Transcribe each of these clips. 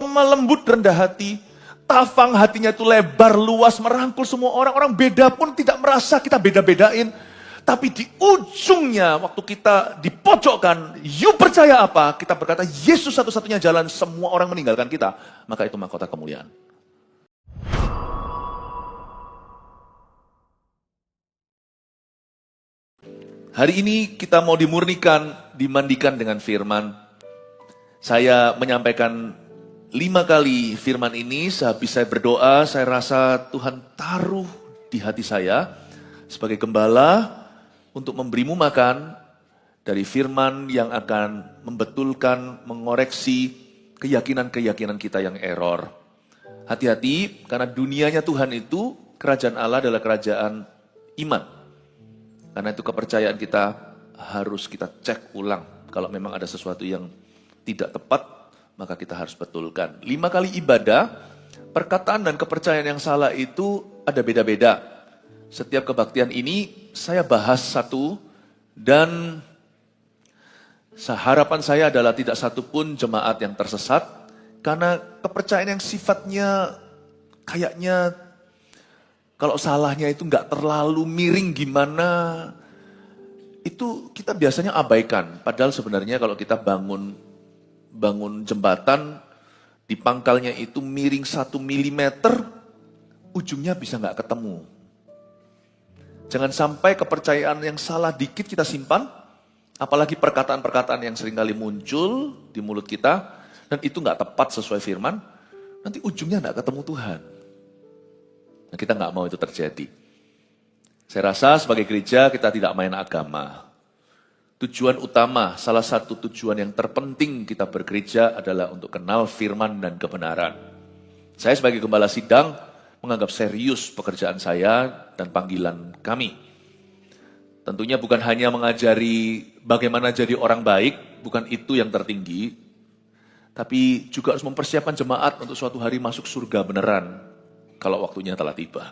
lemah lembut, rendah hati. Tafang hatinya itu lebar, luas, merangkul semua orang. Orang beda pun tidak merasa kita beda-bedain. Tapi di ujungnya, waktu kita dipojokkan, you percaya apa? Kita berkata, Yesus satu-satunya jalan, semua orang meninggalkan kita. Maka itu mahkota kemuliaan. Hari ini kita mau dimurnikan, dimandikan dengan firman. Saya menyampaikan 5 kali firman ini, sehabis saya berdoa, saya rasa Tuhan taruh di hati saya sebagai gembala untuk memberimu makan dari firman yang akan membetulkan, mengoreksi keyakinan-keyakinan kita yang error. Hati-hati, karena dunianya Tuhan itu, kerajaan Allah adalah kerajaan iman. Karena itu kepercayaan kita harus kita cek ulang. Kalau memang ada sesuatu yang tidak tepat, maka kita harus betulkan. 5 kali ibadah, perkataan dan kepercayaan yang salah itu ada beda-beda. Setiap kebaktian ini saya bahas satu, dan harapan saya adalah tidak satu pun jemaat yang tersesat, karena kepercayaan yang sifatnya kayaknya kalau salahnya itu nggak terlalu miring gimana, itu kita biasanya abaikan. Padahal sebenarnya kalau kita bangun jembatan, di pangkalnya itu miring 1 milimeter, ujungnya bisa nggak ketemu. Jangan sampai kepercayaan yang salah dikit kita simpan, apalagi perkataan-perkataan yang seringkali muncul di mulut kita, dan itu nggak tepat sesuai firman, nanti ujungnya nggak ketemu Tuhan. Nah, kita nggak mau itu terjadi. Saya rasa sebagai gereja kita tidak main agama. Tujuan utama, salah satu tujuan yang terpenting kita bergereja adalah untuk kenal firman dan kebenaran. Saya sebagai gembala sidang menganggap serius pekerjaan saya dan panggilan kami. Tentunya bukan hanya mengajari bagaimana jadi orang baik, bukan itu yang tertinggi, tapi juga harus mempersiapkan jemaat untuk suatu hari masuk surga beneran kalau waktunya telah tiba.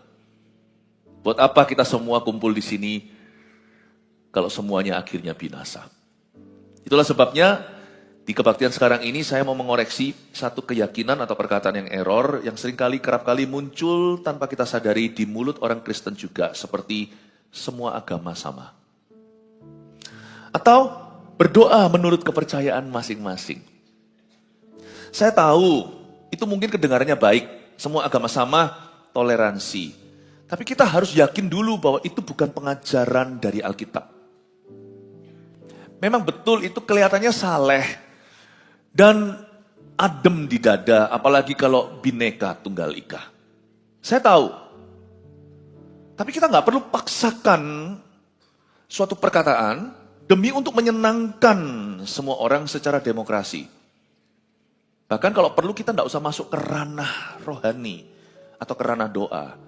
Buat apa kita semua kumpul di sini kalau semuanya akhirnya binasa? Itulah sebabnya di kebaktian sekarang ini saya mau mengoreksi satu keyakinan atau perkataan yang error yang seringkali kerap kali muncul tanpa kita sadari di mulut orang Kristen juga, seperti semua agama sama. Atau berdoa menurut kepercayaan masing-masing. Saya tahu itu mungkin kedengarannya baik, semua agama sama, toleransi. Tapi kita harus yakin dulu bahwa itu bukan pengajaran dari Alkitab. Memang betul itu kelihatannya saleh dan adem di dada, apalagi kalau Bhinneka Tunggal Ika. Saya tahu, tapi kita nggak perlu paksakan suatu perkataan demi untuk menyenangkan semua orang secara demokrasi. Bahkan kalau perlu kita nggak usah masuk ke ranah rohani atau ke ranah doa.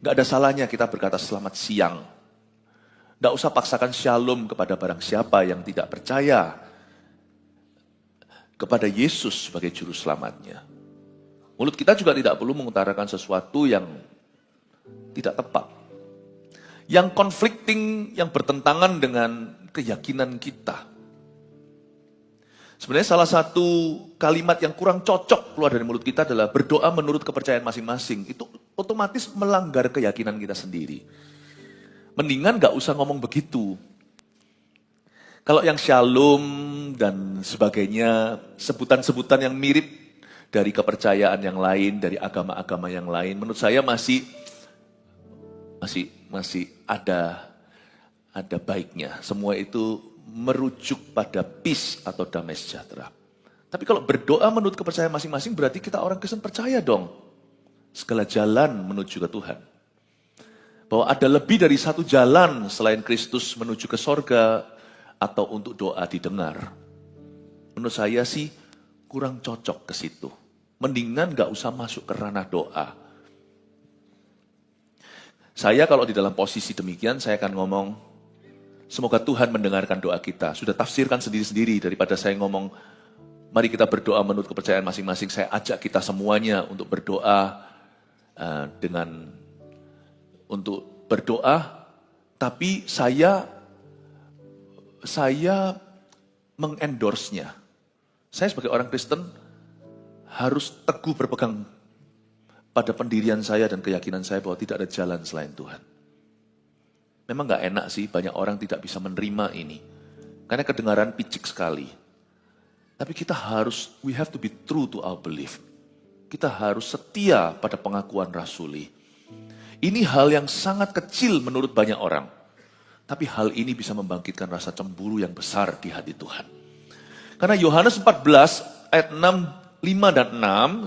Nggak ada salahnya kita berkata selamat siang. Nggak usah paksakan shalom kepada barang siapa yang tidak percaya kepada Yesus sebagai juru selamatnya. Mulut kita juga tidak perlu mengutarakan sesuatu yang tidak tepat. Yang conflicting, yang bertentangan dengan keyakinan kita. Sebenarnya salah satu kalimat yang kurang cocok keluar dari mulut kita adalah berdoa menurut kepercayaan masing-masing. Itu otomatis melanggar keyakinan kita sendiri. Mendingan gak usah ngomong begitu. Kalau yang shalom dan sebagainya, sebutan-sebutan yang mirip dari kepercayaan yang lain, dari agama-agama yang lain, menurut saya masih ada baiknya. Semua itu merujuk pada peace atau damai sejahtera. Tapi kalau berdoa menurut kepercayaan masing-masing, berarti kita orang Kristen percaya dong segala jalan menuju ke Tuhan. Bahwa ada lebih dari satu jalan selain Kristus menuju ke sorga atau untuk doa didengar. Menurut saya sih kurang cocok ke situ. Mendingan gak usah masuk ke ranah doa. Saya kalau di dalam posisi demikian, saya akan ngomong, semoga Tuhan mendengarkan doa kita. Sudah tafsirkan sendiri-sendiri daripada saya ngomong, mari kita berdoa menurut kepercayaan masing-masing. Saya ajak kita semuanya untuk berdoa untuk berdoa, tapi saya mengendorse-nya. Saya sebagai orang Kristen harus teguh berpegang pada pendirian saya dan keyakinan saya bahwa tidak ada jalan selain Tuhan. Memang gak enak sih, banyak orang tidak bisa menerima ini. Karena kedengaran picik sekali. Tapi kita harus, we have to be true to our belief. Kita harus setia pada pengakuan rasuli. Ini hal yang sangat kecil menurut banyak orang. Tapi hal ini bisa membangkitkan rasa cemburu yang besar di hati Tuhan. Karena Yohanes 14 ayat 6, 5 dan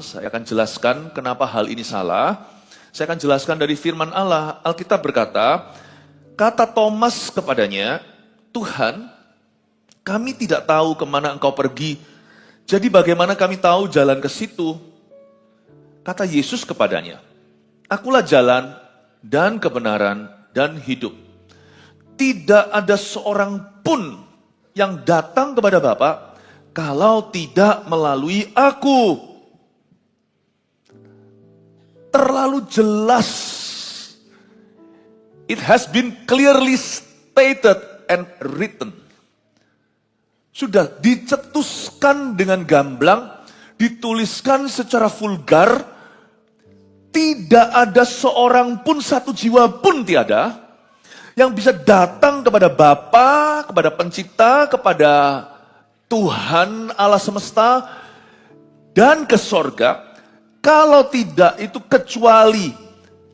6, saya akan jelaskan kenapa hal ini salah. Saya akan jelaskan dari firman Allah. Alkitab berkata, kata Thomas kepadanya, Tuhan, kami tidak tahu kemana engkau pergi. Jadi bagaimana kami tahu jalan ke situ? Kata Yesus kepadanya, akulah jalan dan kebenaran dan hidup. Tidak ada seorang pun yang datang kepada Bapa kalau tidak melalui aku. Terlalu jelas. It has been clearly stated and written. Sudah dicetuskan dengan gamblang, dituliskan secara vulgar. Tidak ada seorang pun, satu jiwa pun tiada, yang bisa datang kepada Bapa, kepada Pencipta, kepada Tuhan Allah semesta, dan ke sorga, kalau tidak itu kecuali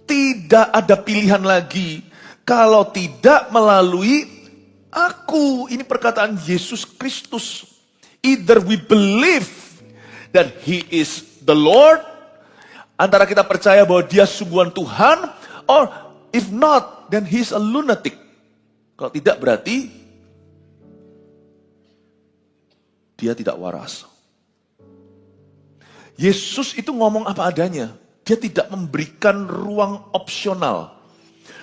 tidak ada pilihan lagi, kalau tidak melalui aku. Ini perkataan Yesus Kristus. Either we believe that He is the Lord, antara kita percaya bahwa Dia sungguhan Tuhan, or if not, then He is a lunatic. Kalau tidak berarti Dia tidak waras. Yesus itu ngomong apa adanya. Dia tidak memberikan ruang opsional.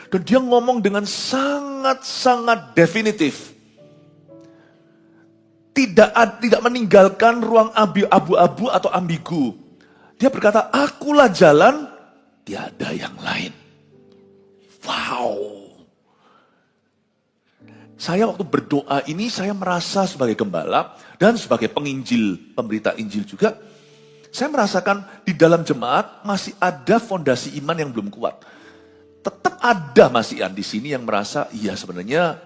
Dan dia ngomong dengan sangat-sangat definitif. Tidak meninggalkan ruang abu-abu atau ambigu. Dia berkata, akulah jalan, tiada yang lain. Wow. Saya waktu berdoa ini, saya merasa sebagai gembala dan sebagai penginjil, pemberita Injil juga, saya merasakan di dalam jemaat masih ada fondasi iman yang belum kuat. Tetap ada masih di sini yang merasa, iya sebenarnya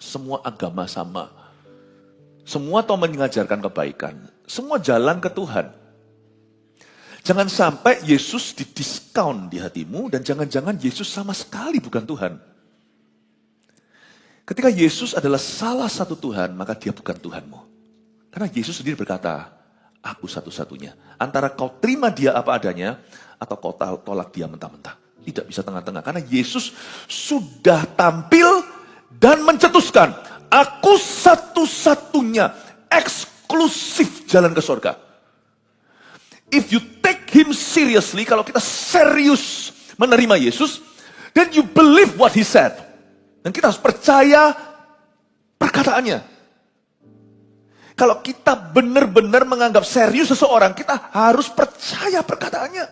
semua agama sama. Semua tahu mengajarkan kebaikan. Semua jalan ke Tuhan. Jangan sampai Yesus didiskon di hatimu dan jangan-jangan Yesus sama sekali bukan Tuhan. Ketika Yesus adalah salah satu Tuhan, maka dia bukan Tuhanmu. Karena Yesus sendiri berkata, aku satu-satunya. Antara kau terima dia apa adanya, atau kau tolak dia mentah-mentah. Tidak bisa tengah-tengah. Karena Yesus sudah tampil dan mencetuskan, aku satu-satunya, eksklusif jalan ke surga. If you take him seriously, kalau kita serius menerima Yesus, then you believe what he said. Dan kita harus percaya perkataannya. Kalau kita benar-benar menganggap serius seseorang, kita harus percaya perkataannya.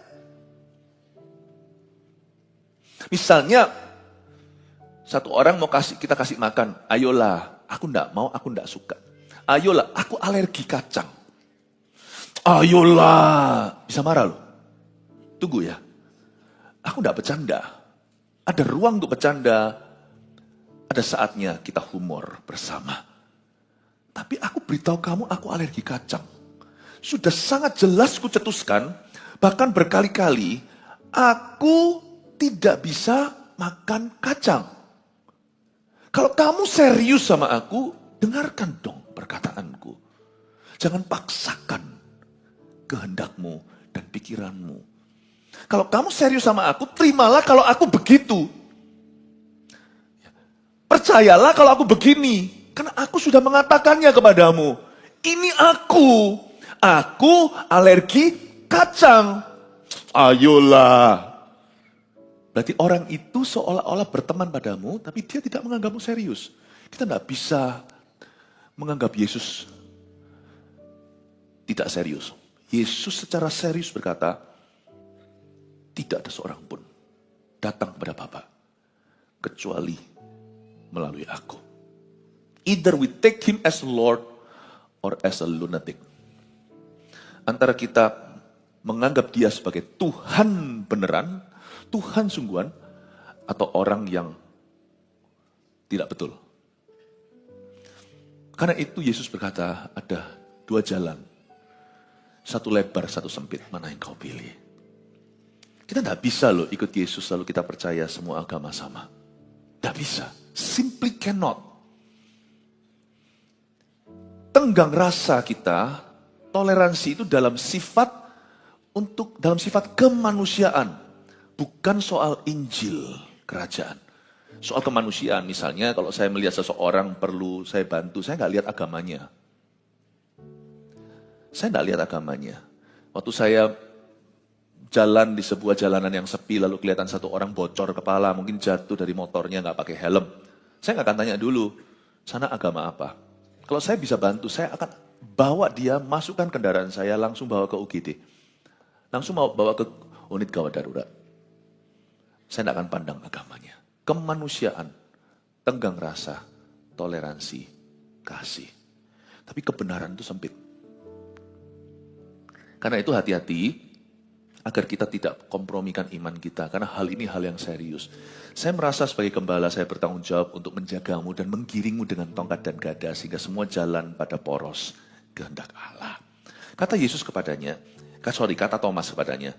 Misalnya, satu orang mau kita kasih makan, ayolah, aku enggak mau, aku enggak suka. Ayolah, aku alergi kacang. Ayolah, bisa marah loh. Tunggu ya, aku enggak bercanda. Ada ruang untuk bercanda. Ada saatnya kita humor bersama. Tapi aku beritahu kamu aku alergi kacang. Sudah sangat jelas kucetuskan, bahkan berkali-kali, aku tidak bisa makan kacang. Kalau kamu serius sama aku, dengarkan dong perkataanku. Jangan paksakan kehendakmu dan pikiranmu. Kalau kamu serius sama aku, terimalah kalau aku begitu. Percayalah kalau aku begini, karena aku sudah mengatakannya kepadamu. Ini aku alergi kacang. Ayolah. Berarti orang itu seolah-olah berteman padamu, tapi dia tidak menganggapmu serius. Kita tidak bisa menganggap Yesus tidak serius. Yesus secara serius berkata, tidak ada seorang pun datang kepada Bapa kecuali melalui aku. Either we take him as Lord or as a lunatic. Antara kita menganggap dia sebagai Tuhan beneran, Tuhan sungguhan, atau orang yang tidak betul. Karena itu Yesus berkata, ada dua jalan. Satu lebar, satu sempit. Mana yang kau pilih? Kita tidak bisa loh ikut Yesus lalu kita percaya semua agama sama. Tidak bisa. Simply cannot. Tenggang rasa kita, toleransi itu dalam sifat kemanusiaan. Bukan soal Injil kerajaan. Soal kemanusiaan misalnya kalau saya melihat seseorang perlu saya bantu, saya nggak lihat agamanya. Saya nggak lihat agamanya. Waktu saya jalan di sebuah jalanan yang sepi lalu kelihatan satu orang bocor kepala, mungkin jatuh dari motornya nggak pakai helm. Saya nggak akan tanya dulu, sana agama apa? Kalau saya bisa bantu, saya akan bawa dia, masukkan kendaraan saya, langsung bawa ke UGD. Langsung bawa ke unit gawat darurat. Saya tidak akan pandang agamanya. Kemanusiaan, tenggang rasa, toleransi, kasih. Tapi kebenaran itu sempit. Karena itu hati-hati agar kita tidak kompromikan iman kita. Karena hal ini hal yang serius. Saya merasa sebagai gembala saya bertanggung jawab untuk menjagamu dan menggiringmu dengan tongkat dan gada sehingga semua jalan pada poros kehendak Allah. Kata Yesus kepadanya, kata Thomas kepadanya.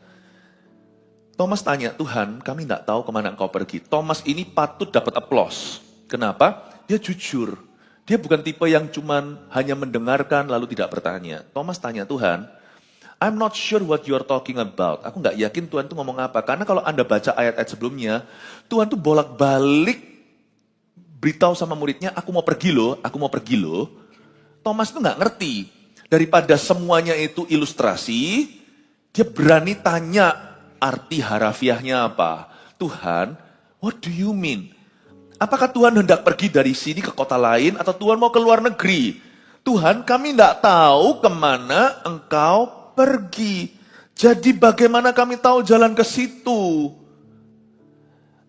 Thomas tanya, Tuhan kami tidak tahu kemana engkau pergi. Thomas ini patut dapat aplaus. Kenapa? Dia jujur. Dia bukan tipe yang cuman hanya mendengarkan lalu tidak bertanya. Thomas tanya, Tuhan, I'm not sure what you're talking about. Aku nggak yakin Tuhan itu ngomong apa. Karena kalau Anda baca ayat-ayat sebelumnya, Tuhan tuh bolak-balik beritahu sama muridnya, aku mau pergi loh. Thomas tuh nggak ngerti. Daripada semuanya itu ilustrasi, dia berani tanya arti harafiahnya apa. Tuhan, what do you mean? Apakah Tuhan hendak pergi dari sini ke kota lain atau Tuhan mau ke luar negeri? Tuhan, kami tidak tahu kemana engkau pergi. Jadi bagaimana kami tahu jalan ke situ?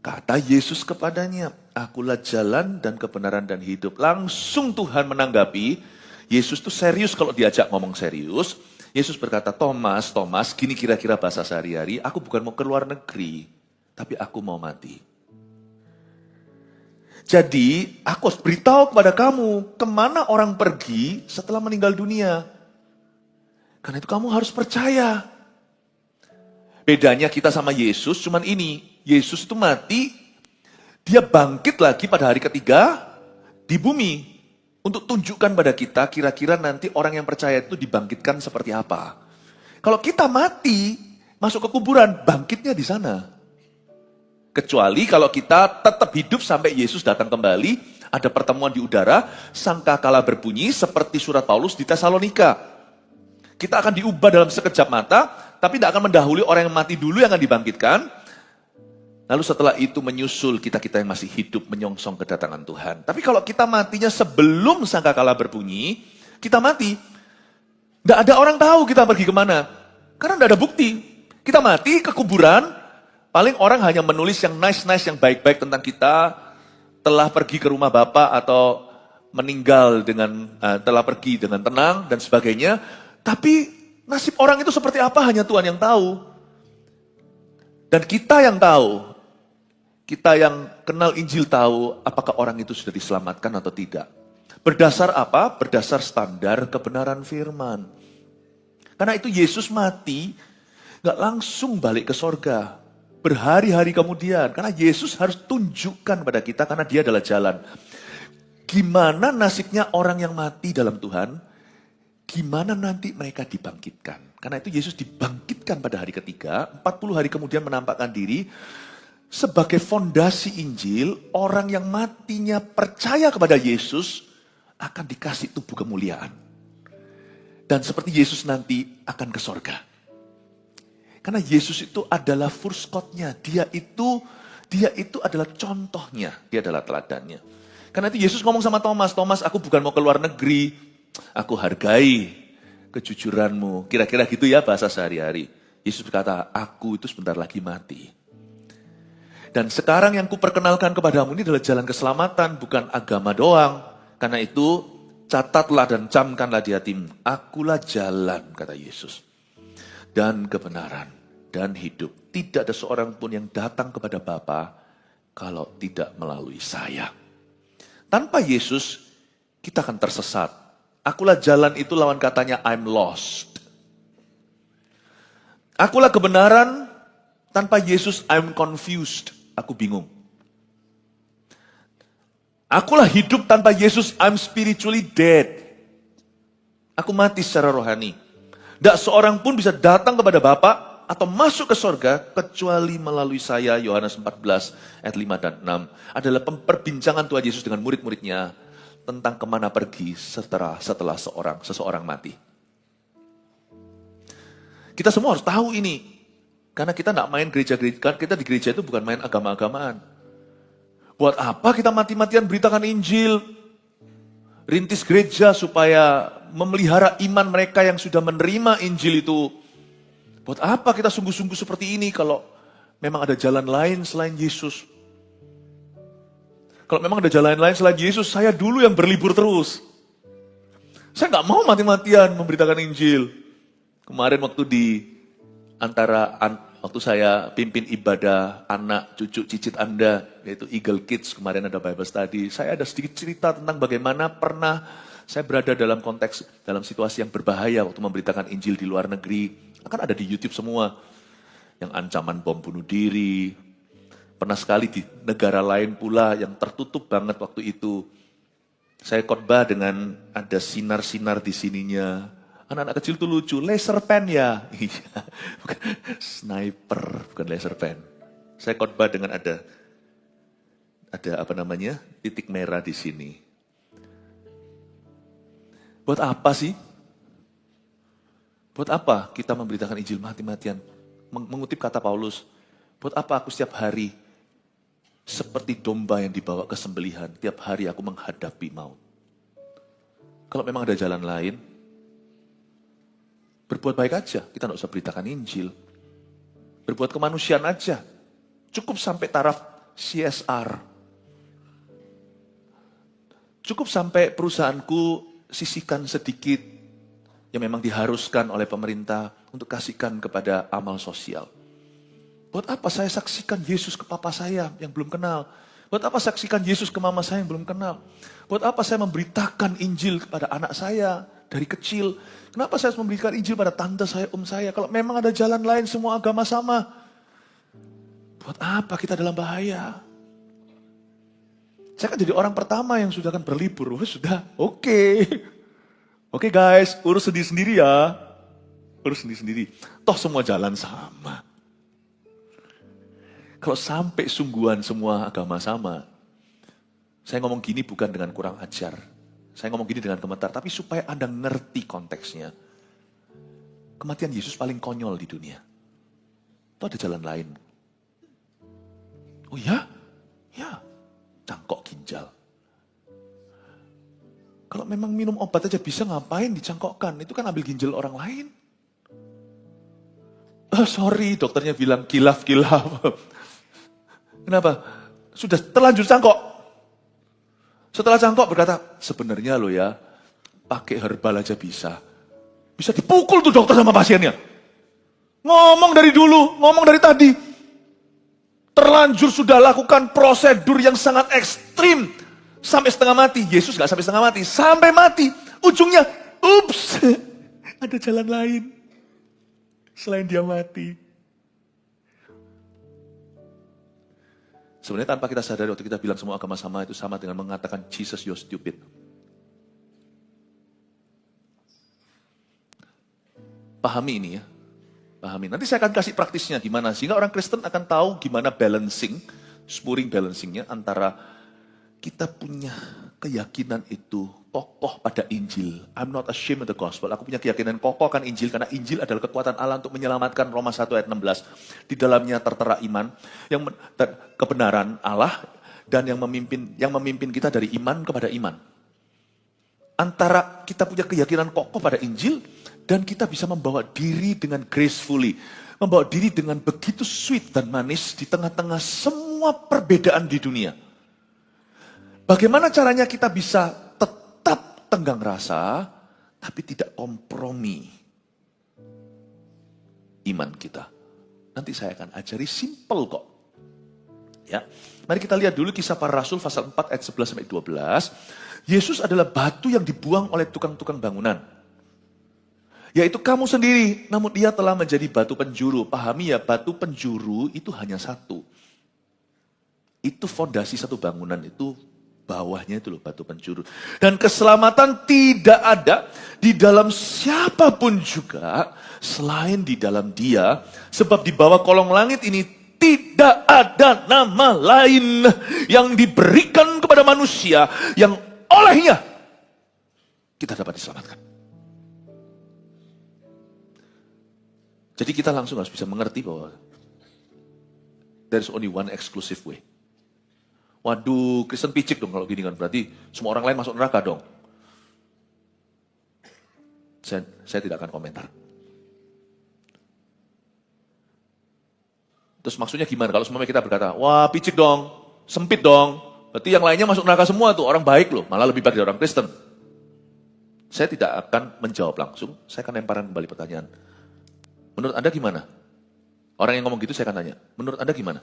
Kata Yesus kepadanya, akulah jalan dan kebenaran dan hidup. Langsung Tuhan menanggapi, Yesus tuh serius kalau diajak ngomong serius. Yesus berkata, Thomas, gini kira-kira bahasa sehari-hari, aku bukan mau ke luar negeri, tapi aku mau mati. Jadi, aku harus beritahu kepada kamu, kemana orang pergi setelah meninggal dunia. Karena itu kamu harus percaya. Bedanya kita sama Yesus cuman ini, Yesus itu mati, dia bangkit lagi pada hari ketiga di bumi. Untuk tunjukkan pada kita, kira-kira nanti orang yang percaya itu dibangkitkan seperti apa. Kalau kita mati, masuk ke kuburan, bangkitnya di sana. Kecuali kalau kita tetap hidup sampai Yesus datang kembali, ada pertemuan di udara, sangkakala berbunyi seperti surat Paulus di Tesalonika. Kita akan diubah dalam sekejap mata, tapi tidak akan mendahului orang yang mati dulu yang akan dibangkitkan. Lalu setelah itu menyusul kita-kita yang masih hidup menyongsong kedatangan Tuhan. Tapi kalau kita matinya sebelum sangkakala berbunyi, kita mati. Tidak ada orang tahu kita pergi kemana. Karena tidak ada bukti. Kita mati ke kuburan, paling orang hanya menulis yang nice-nice, yang baik-baik tentang kita, telah pergi ke rumah Bapa atau meninggal telah pergi dengan tenang dan sebagainya. Tapi nasib orang itu seperti apa hanya Tuhan yang tahu. Dan kita yang tahu. Kita yang kenal Injil tahu apakah orang itu sudah diselamatkan atau tidak. Berdasar apa? Berdasar standar kebenaran firman. Karena itu Yesus mati, gak langsung balik ke sorga. Berhari-hari kemudian. Karena Yesus harus tunjukkan pada kita karena dia adalah jalan. Gimana nasibnya orang yang mati dalam Tuhan? Gimana nanti mereka dibangkitkan? Karena itu Yesus dibangkitkan pada hari ketiga, 40 hari kemudian menampakkan diri. Sebagai fondasi Injil, orang yang matinya percaya kepada Yesus akan dikasih tubuh kemuliaan. Dan seperti Yesus nanti akan ke sorga. Karena Yesus itu adalah furskotnya, dia itu adalah contohnya, dia adalah teladannya. Karena itu Yesus ngomong sama Thomas, Thomas aku bukan mau ke luar negeri, aku hargai kejujuranmu. Kira-kira gitu ya bahasa sehari-hari. Yesus berkata, aku itu sebentar lagi mati. Dan sekarang yang kuperkenalkan kepadamu ini adalah jalan keselamatan, bukan agama doang. Karena itu, catatlah dan camkanlah di hatimu. Akulah jalan, kata Yesus. dan kebenaran dan hidup. Tidak ada seorang pun yang datang kepada Bapa kalau tidak melalui saya. Tanpa Yesus, kita akan tersesat. Akulah jalan, itu lawan katanya I'm lost. Akulah kebenaran, tanpa Yesus I'm confused. Aku bingung. Akulah hidup, tanpa Yesus I'm spiritually dead. Aku mati secara rohani. Tidak seorang pun bisa datang kepada Bapa atau masuk ke sorga kecuali melalui saya. Yohanes 14 ayat 5 dan 6 adalah perbincangan Tuhan Yesus dengan murid-muridnya tentang kemana pergi setelah seseorang mati. Kita semua harus tahu ini. Karena kita tidak main gereja-gereja, kita di gereja itu bukan main agama-agamaan. Buat apa kita mati-matian beritakan Injil? Rintis gereja supaya memelihara iman mereka yang sudah menerima Injil itu. Buat apa kita sungguh-sungguh seperti ini kalau memang ada jalan lain selain Yesus? Kalau memang ada jalan lain selain Yesus, saya dulu yang berlibur terus. Saya nggak mau mati-matian memberitakan Injil. Kemarin waktu saya pimpin ibadah anak, cucu, cicit Anda, yaitu Eagle Kids, kemarin ada Bible Study. Saya ada sedikit cerita tentang bagaimana pernah saya berada dalam situasi yang berbahaya waktu memberitakan Injil di luar negeri. Akan ada di YouTube semua. Yang ancaman bom bunuh diri. Pernah sekali di negara lain pula yang tertutup banget waktu itu. Saya khotbah dengan ada sinar-sinar di sininya. Anak-anak kecil tuh lucu, laser pen ya. Bukan sniper, bukan laser pen. Saya khotbah dengan ada titik merah di sini. Buat apa sih? Buat apa kita memberitakan Injil mati-matian? Mengutip kata Paulus, buat apa aku setiap hari seperti domba yang dibawa ke sembelihan, tiap hari aku menghadapi maut. Kalau memang ada jalan lain, berbuat baik aja, kita tidak usah beritakan Injil. Berbuat kemanusiaan aja, cukup sampai taraf CSR. Cukup sampai perusahaanku sisihkan sedikit yang memang diharuskan oleh pemerintah untuk kasihkan kepada amal sosial. Buat apa saya saksikan Yesus ke papa saya yang belum kenal? Buat apa saksikan Yesus ke mama saya yang belum kenal? Buat apa saya memberitakan Injil kepada anak saya dari kecil? Kenapa saya harus memberikan Injil pada tante saya, saya? Kalau memang ada jalan lain, semua agama sama. Buat apa kita dalam bahaya? Saya kan jadi orang pertama yang sudah kan berlibur. Sudah, oke. Oke guys, urus sendiri-sendiri ya. Urus sendiri-sendiri. Toh semua jalan sama. Kalau sampai sungguhan semua agama sama, saya ngomong gini bukan dengan kurang ajar. Saya ngomong gini dengan gemetar, tapi supaya Anda ngerti konteksnya. Kematian Yesus paling konyol di dunia. Itu ada jalan lain. Oh ya? Ya. Cangkok ginjal. Kalau memang minum obat aja bisa, ngapain dicangkokkan? Itu kan ambil ginjal orang lain. Sorry, dokternya bilang kilaf. Kenapa? Sudah terlanjur cangkok. Setelah cangkok berkata, sebenarnya lo ya, pakai herbal aja bisa. Bisa dipukul tuh dokter sama pasiennya. Ngomong dari dulu, ngomong dari tadi. Terlanjur sudah lakukan prosedur yang sangat ekstrim. Sampai setengah mati. Yesus gak sampai setengah mati. Sampai mati. Ujungnya, ups. Ada jalan lain. Selain dia mati. Sebenarnya tanpa kita sadari waktu kita bilang semua agama sama, itu sama dengan mengatakan Jesus you're stupid. Pahami ini ya. Pahami. Nanti saya akan kasih praktisnya gimana. Sehingga orang Kristen akan tahu gimana spuring balancingnya antara kita punya keyakinan itu kokoh pada Injil. I'm not ashamed of the gospel. Aku punya keyakinan kokoh akan Injil. Karena Injil adalah kekuatan Allah untuk menyelamatkan. Roma 1 ayat 16. Di dalamnya tertera iman. Kebenaran Allah. Dan yang memimpin kita dari iman kepada iman. Antara kita punya keyakinan kokoh pada Injil. Dan kita bisa membawa diri dengan gracefully. Membawa diri dengan begitu sweet dan manis. Di tengah-tengah semua perbedaan di dunia. Bagaimana caranya kita bisa tetap tenggang rasa, tapi tidak kompromi. iman kita. Nanti saya akan ajari simple kok. Ya. Mari kita lihat dulu Kisah Para Rasul pasal 4 ayat 11 sampai 12. Yesus adalah batu yang dibuang oleh tukang-tukang bangunan. Yaitu kamu sendiri, namun dia telah menjadi batu penjuru. Pahami ya, batu penjuru itu hanya satu. Itu fondasi satu bangunan, itu bawahnya itu loh batu penjuru. Dan keselamatan tidak ada di dalam siapapun juga selain di dalam Dia. Sebab di bawah kolong langit ini tidak ada nama lain yang diberikan kepada manusia yang olehnya kita dapat diselamatkan. Jadi kita langsung harus bisa mengerti bahwa there is only one exclusive way. Waduh, Kristen picik dong kalau gini kan. Berarti semua orang lain masuk neraka dong. Saya tidak akan komentar. Terus maksudnya gimana? Kalau semuanya kita berkata, wah picik dong, sempit dong. Berarti yang lainnya masuk neraka semua tuh, orang baik loh. Malah lebih baik dari orang Kristen. Saya tidak akan menjawab langsung, saya akan lemparkan kembali pertanyaan. Menurut Anda gimana? Orang yang ngomong gitu saya akan tanya, menurut Anda gimana?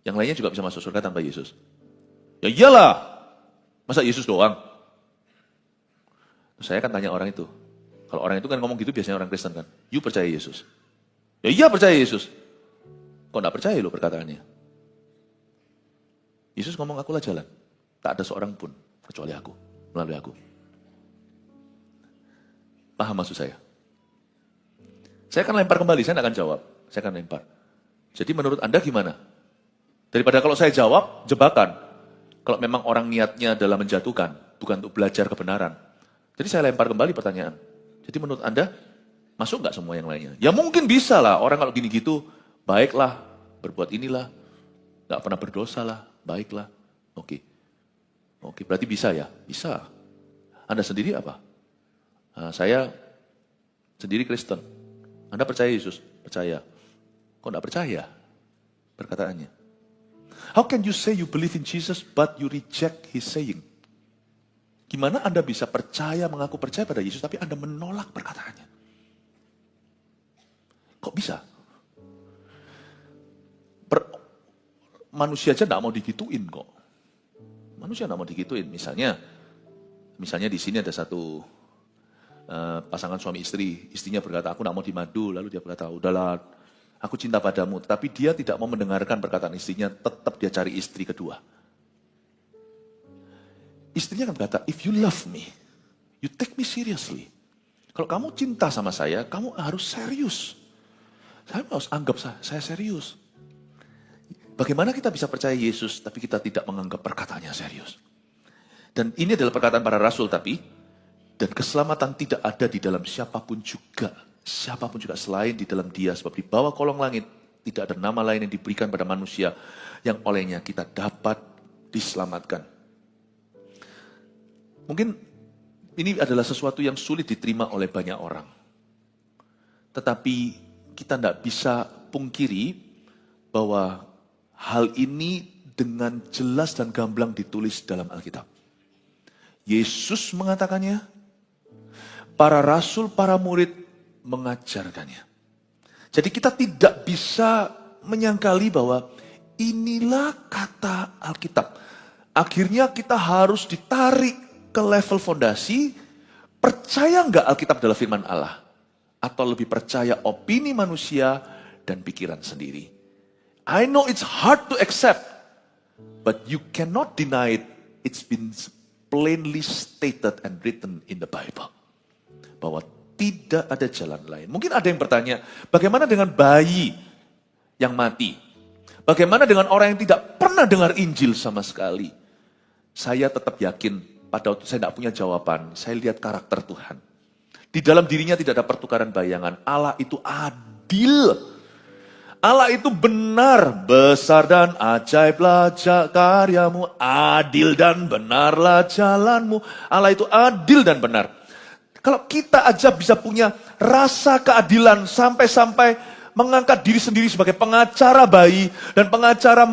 Yang lainnya juga bisa masuk surga tanpa Yesus. Ya iyalah, masa Yesus doang? Saya akan tanya orang itu. Kalau orang itu kan ngomong gitu biasanya orang Kristen kan. You percaya Yesus? Ya iya percaya Yesus. Kok enggak percaya lo perkataannya? Yesus ngomong akulah jalan. Tak ada seorang pun kecuali aku, melalui aku. Paham maksud saya? Saya akan lempar kembali, saya tidak akan jawab. Saya akan lempar. Jadi menurut Anda gimana? Daripada kalau saya jawab, jebakan. Kalau memang orang niatnya adalah menjatuhkan, bukan untuk belajar kebenaran. Jadi saya lempar kembali pertanyaan. Jadi menurut Anda, masuk nggak semua yang lainnya? Ya mungkin bisa lah, orang kalau gini gitu, baiklah, berbuat inilah, nggak pernah berdosa lah, baiklah. Oke, berarti bisa ya? Bisa. Anda sendiri apa? Saya sendiri Kristen. Anda percaya Yesus? Percaya. Kok nggak percaya? Perkataannya. How can you say you believe in Jesus but you reject His saying? Gimana Anda bisa percaya, mengaku percaya pada Yesus tapi Anda menolak perkataannya? Kok bisa? Manusia aja nggak mau digituin kok. Manusia nggak mau digituin. Misalnya di sini ada satu pasangan suami istri, istrinya berkata, aku nak mau dimadu, lalu dia berkata, udahlah, aku cinta padamu. Tapi dia tidak mau mendengarkan perkataan istrinya, tetap dia cari istri kedua. Istrinya kan berkata, if you love me, you take me seriously. Kalau kamu cinta sama saya, kamu harus serius. Saya harus anggap saya serius. Bagaimana kita bisa percaya Yesus, tapi kita tidak menganggap perkataannya serius? Dan ini adalah perkataan para rasul, dan keselamatan tidak ada di dalam siapapun juga selain di dalam Dia. Sebab di bawah kolong langit tidak ada nama lain yang diberikan pada manusia yang olehnya kita dapat diselamatkan. Mungkin ini adalah sesuatu yang sulit diterima oleh banyak orang. Tetapi kita tidak bisa pungkiri bahwa hal ini dengan jelas dan gamblang ditulis dalam Alkitab. Yesus mengatakannya, para rasul, para murid mengajarkannya. Jadi kita tidak bisa menyangkali bahwa inilah kata Alkitab. Akhirnya kita harus ditarik ke level fondasi, percaya nggak Alkitab adalah firman Allah? Atau lebih percaya opini manusia dan pikiran sendiri? I know it's hard to accept, but you cannot deny it. It's been plainly stated and written in the Bible. Bahwa tidak ada jalan lain. Mungkin ada yang bertanya, bagaimana dengan bayi yang mati? Bagaimana dengan orang yang tidak pernah dengar Injil sama sekali? Saya tetap yakin, pada waktu saya tidak punya jawaban, saya lihat karakter Tuhan. Di dalam dirinya tidak ada pertukaran bayangan. Allah itu adil. Allah itu benar, besar dan ajaiblah karyamu, adil dan benarlah jalanmu. Allah itu adil dan benar. Kalau kita aja bisa punya rasa keadilan sampai-sampai mengangkat diri sendiri sebagai pengacara bayi dan pengacara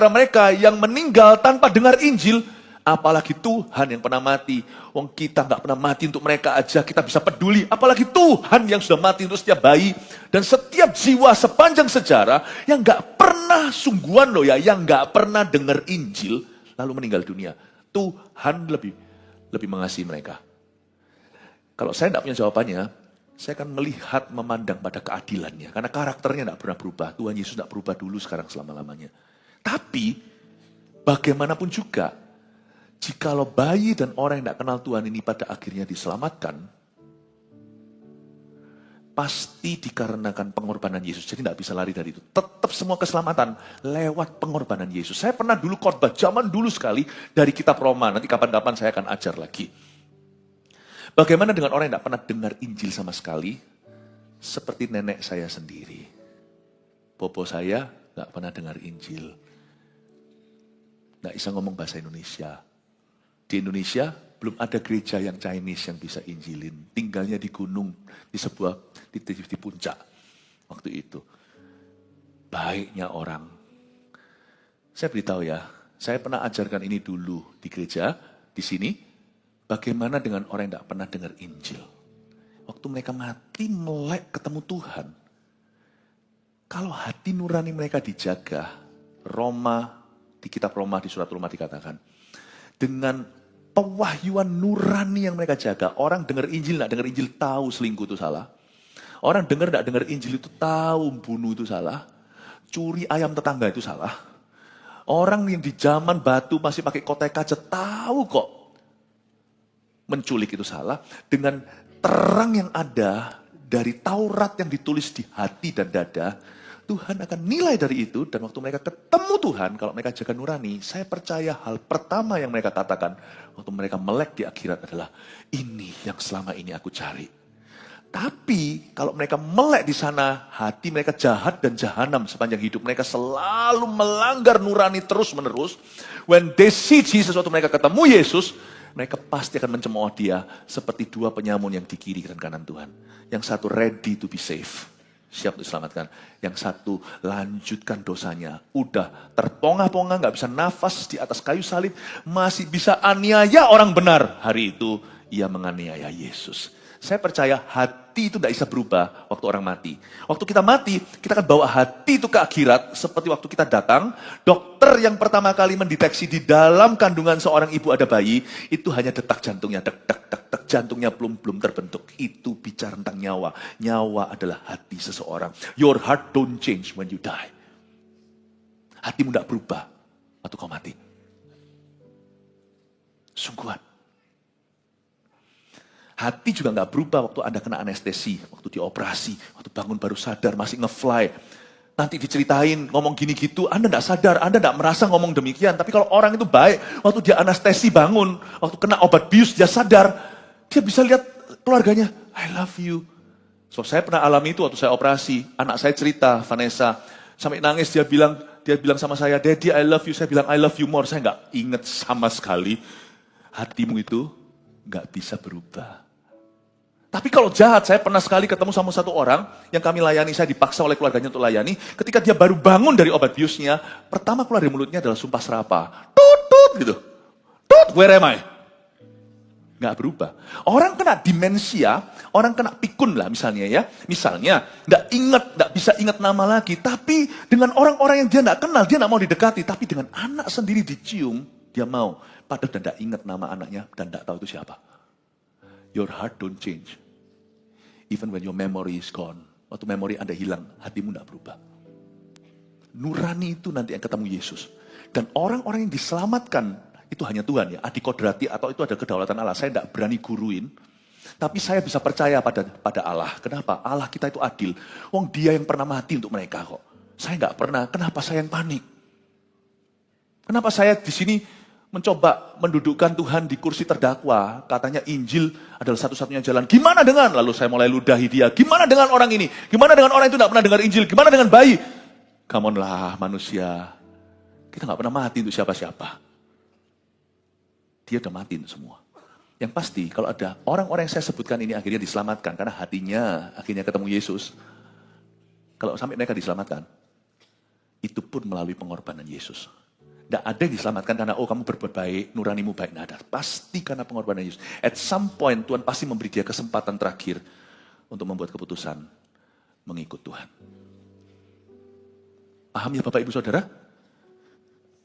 mereka yang meninggal tanpa dengar Injil, Apalagi Tuhan yang pernah mati. Wong kita nggak pernah mati untuk mereka aja, kita bisa peduli. Apalagi Tuhan yang sudah mati untuk setiap bayi. Dan setiap jiwa sepanjang sejarah yang nggak pernah sungguhan loh ya, yang nggak pernah dengar Injil, lalu meninggal dunia. Tuhan lebih mengasihi mereka. Kalau saya tidak punya jawabannya, saya akan melihat, memandang pada keadilannya. Karena karakternya tidak pernah berubah. Tuhan Yesus tidak berubah dulu, sekarang, selama-lamanya. Tapi, bagaimanapun juga, jikalau bayi dan orang yang tidak kenal Tuhan ini pada akhirnya diselamatkan, pasti dikarenakan pengorbanan Yesus. Jadi tidak bisa lari dari itu. Tetap semua keselamatan lewat pengorbanan Yesus. Saya pernah dulu khotbah, zaman dulu sekali, dari kitab Roma. Nanti kapan-kapan saya akan ajar lagi. Bagaimana dengan orang yang tidak pernah dengar Injil sama sekali? Seperti nenek saya sendiri. Bobo saya tidak pernah dengar Injil. Tidak bisa ngomong bahasa Indonesia. Di Indonesia belum ada gereja yang Chinese yang bisa Injilin. Tinggalnya di gunung, di puncak. Waktu itu. Baiknya orang. Saya beritahu ya, saya pernah ajarkan ini dulu di gereja, di sini. Bagaimana dengan orang yang tidak pernah dengar Injil? Waktu mereka mati, melek ketemu Tuhan. Kalau hati nurani mereka dijaga, Roma, di kitab Roma, di surat Roma dikatakan, dengan pewahyuan nurani yang mereka jaga, orang dengar Injil, tidak dengar Injil, tahu selingkuh itu salah. Orang dengar, tidak dengar Injil itu tahu bunuh itu salah. Curi ayam tetangga itu salah. Orang yang di zaman batu masih pakai kotek kaca, tahu kok menculik itu salah. Dengan terang yang ada dari Taurat yang ditulis di hati dan dada, Tuhan akan nilai dari itu. Dan waktu mereka ketemu Tuhan, kalau mereka jaga nurani, saya percaya hal pertama yang mereka katakan waktu mereka melek di akhirat adalah, ini yang selama ini aku cari. Tapi kalau mereka melek di sana, hati mereka jahat dan jahanam sepanjang hidup. Mereka selalu melanggar nurani terus menerus. When they see Jesus, waktu mereka ketemu Yesus, mereka pasti akan mencemooh dia seperti dua penyamun yang di kiri dan kanan Tuhan. Yang satu ready to be saved, siap untuk diselamatkan. Yang satu lanjutkan dosanya. Udah terpongah-pongah, gak bisa nafas di atas kayu salib. Masih bisa aniaya orang benar. Hari itu ia menganiaya Yesus. Saya percaya hati itu tidak bisa berubah waktu orang mati. Waktu kita mati, kita akan bawa hati itu ke akhirat. Seperti waktu kita datang, dokter yang pertama kali mendeteksi di dalam kandungan seorang ibu ada bayi, itu hanya detak jantungnya, dek, jantungnya belum terbentuk. Itu bicara tentang nyawa. Nyawa adalah hati seseorang. Your heart don't change when you die. Hatimu tidak berubah waktu kau mati. Sungguhan. Hati juga nggak berubah waktu Anda kena anestesi, waktu dioperasi, waktu bangun baru sadar, masih nge-fly. Nanti diceritain, ngomong gini gitu, Anda nggak sadar, Anda nggak merasa ngomong demikian. Tapi kalau orang itu baik, waktu dia anestesi bangun, waktu kena obat bius, dia sadar, dia bisa lihat keluarganya, I love you. So, saya pernah alami itu waktu saya operasi, anak saya cerita, Vanessa, sampai nangis dia bilang sama saya, Daddy I love you, saya bilang I love you more. Saya nggak ingat sama sekali, hatimu itu nggak bisa berubah. Tapi kalau jahat, saya pernah sekali ketemu sama satu orang yang kami layani, saya dipaksa oleh keluarganya untuk layani. Ketika dia baru bangun dari obat biusnya, pertama keluar dari mulutnya adalah sumpah serapah. Tut gitu. Tut, where am I? Nggak berubah. Orang kena demensia, orang kena pikun lah misalnya ya. Misalnya, nggak bisa ingat nama lagi. Tapi dengan orang-orang yang dia nggak kenal, dia nggak mau didekati. Tapi dengan anak sendiri dicium, dia mau. Padahal dia nggak ingat nama anaknya dan nggak tahu itu siapa. Your heart don't change. Even when your memory is gone. Waktu memori Anda hilang, hatimu tidak berubah. Nurani itu nanti yang ketemu Yesus. Dan orang-orang yang diselamatkan, itu hanya Tuhan ya. Adikodrati atau itu ada kedaulatan Allah. Saya tidak berani guruin. Tapi saya bisa percaya pada Allah. Kenapa? Allah kita itu adil. Wong dia yang pernah mati untuk mereka kok. Saya nggak pernah. Kenapa saya yang panik? Kenapa saya di sini mencoba mendudukkan Tuhan di kursi terdakwa. Katanya Injil adalah satu-satunya jalan. Gimana dengan? Lalu saya mulai ludahi dia. Gimana dengan orang ini? Gimana dengan orang itu tidak pernah dengar Injil? Gimana dengan bayi? Come on lah manusia. Kita nggak pernah mati untuk siapa-siapa. Dia udah mati untuk semua. Yang pasti kalau ada orang-orang yang saya sebutkan ini akhirnya diselamatkan. Karena hatinya akhirnya ketemu Yesus. Kalau sampai mereka diselamatkan. Itu pun melalui pengorbanan Yesus. Tidak ada yang diselamatkan karena, oh kamu berbuat baik, nuranimu baik. Tidak ada. Pasti karena pengorbanan Yesus. At some point, Tuhan pasti memberi dia kesempatan terakhir untuk membuat keputusan mengikut Tuhan. Paham ya Bapak Ibu Saudara?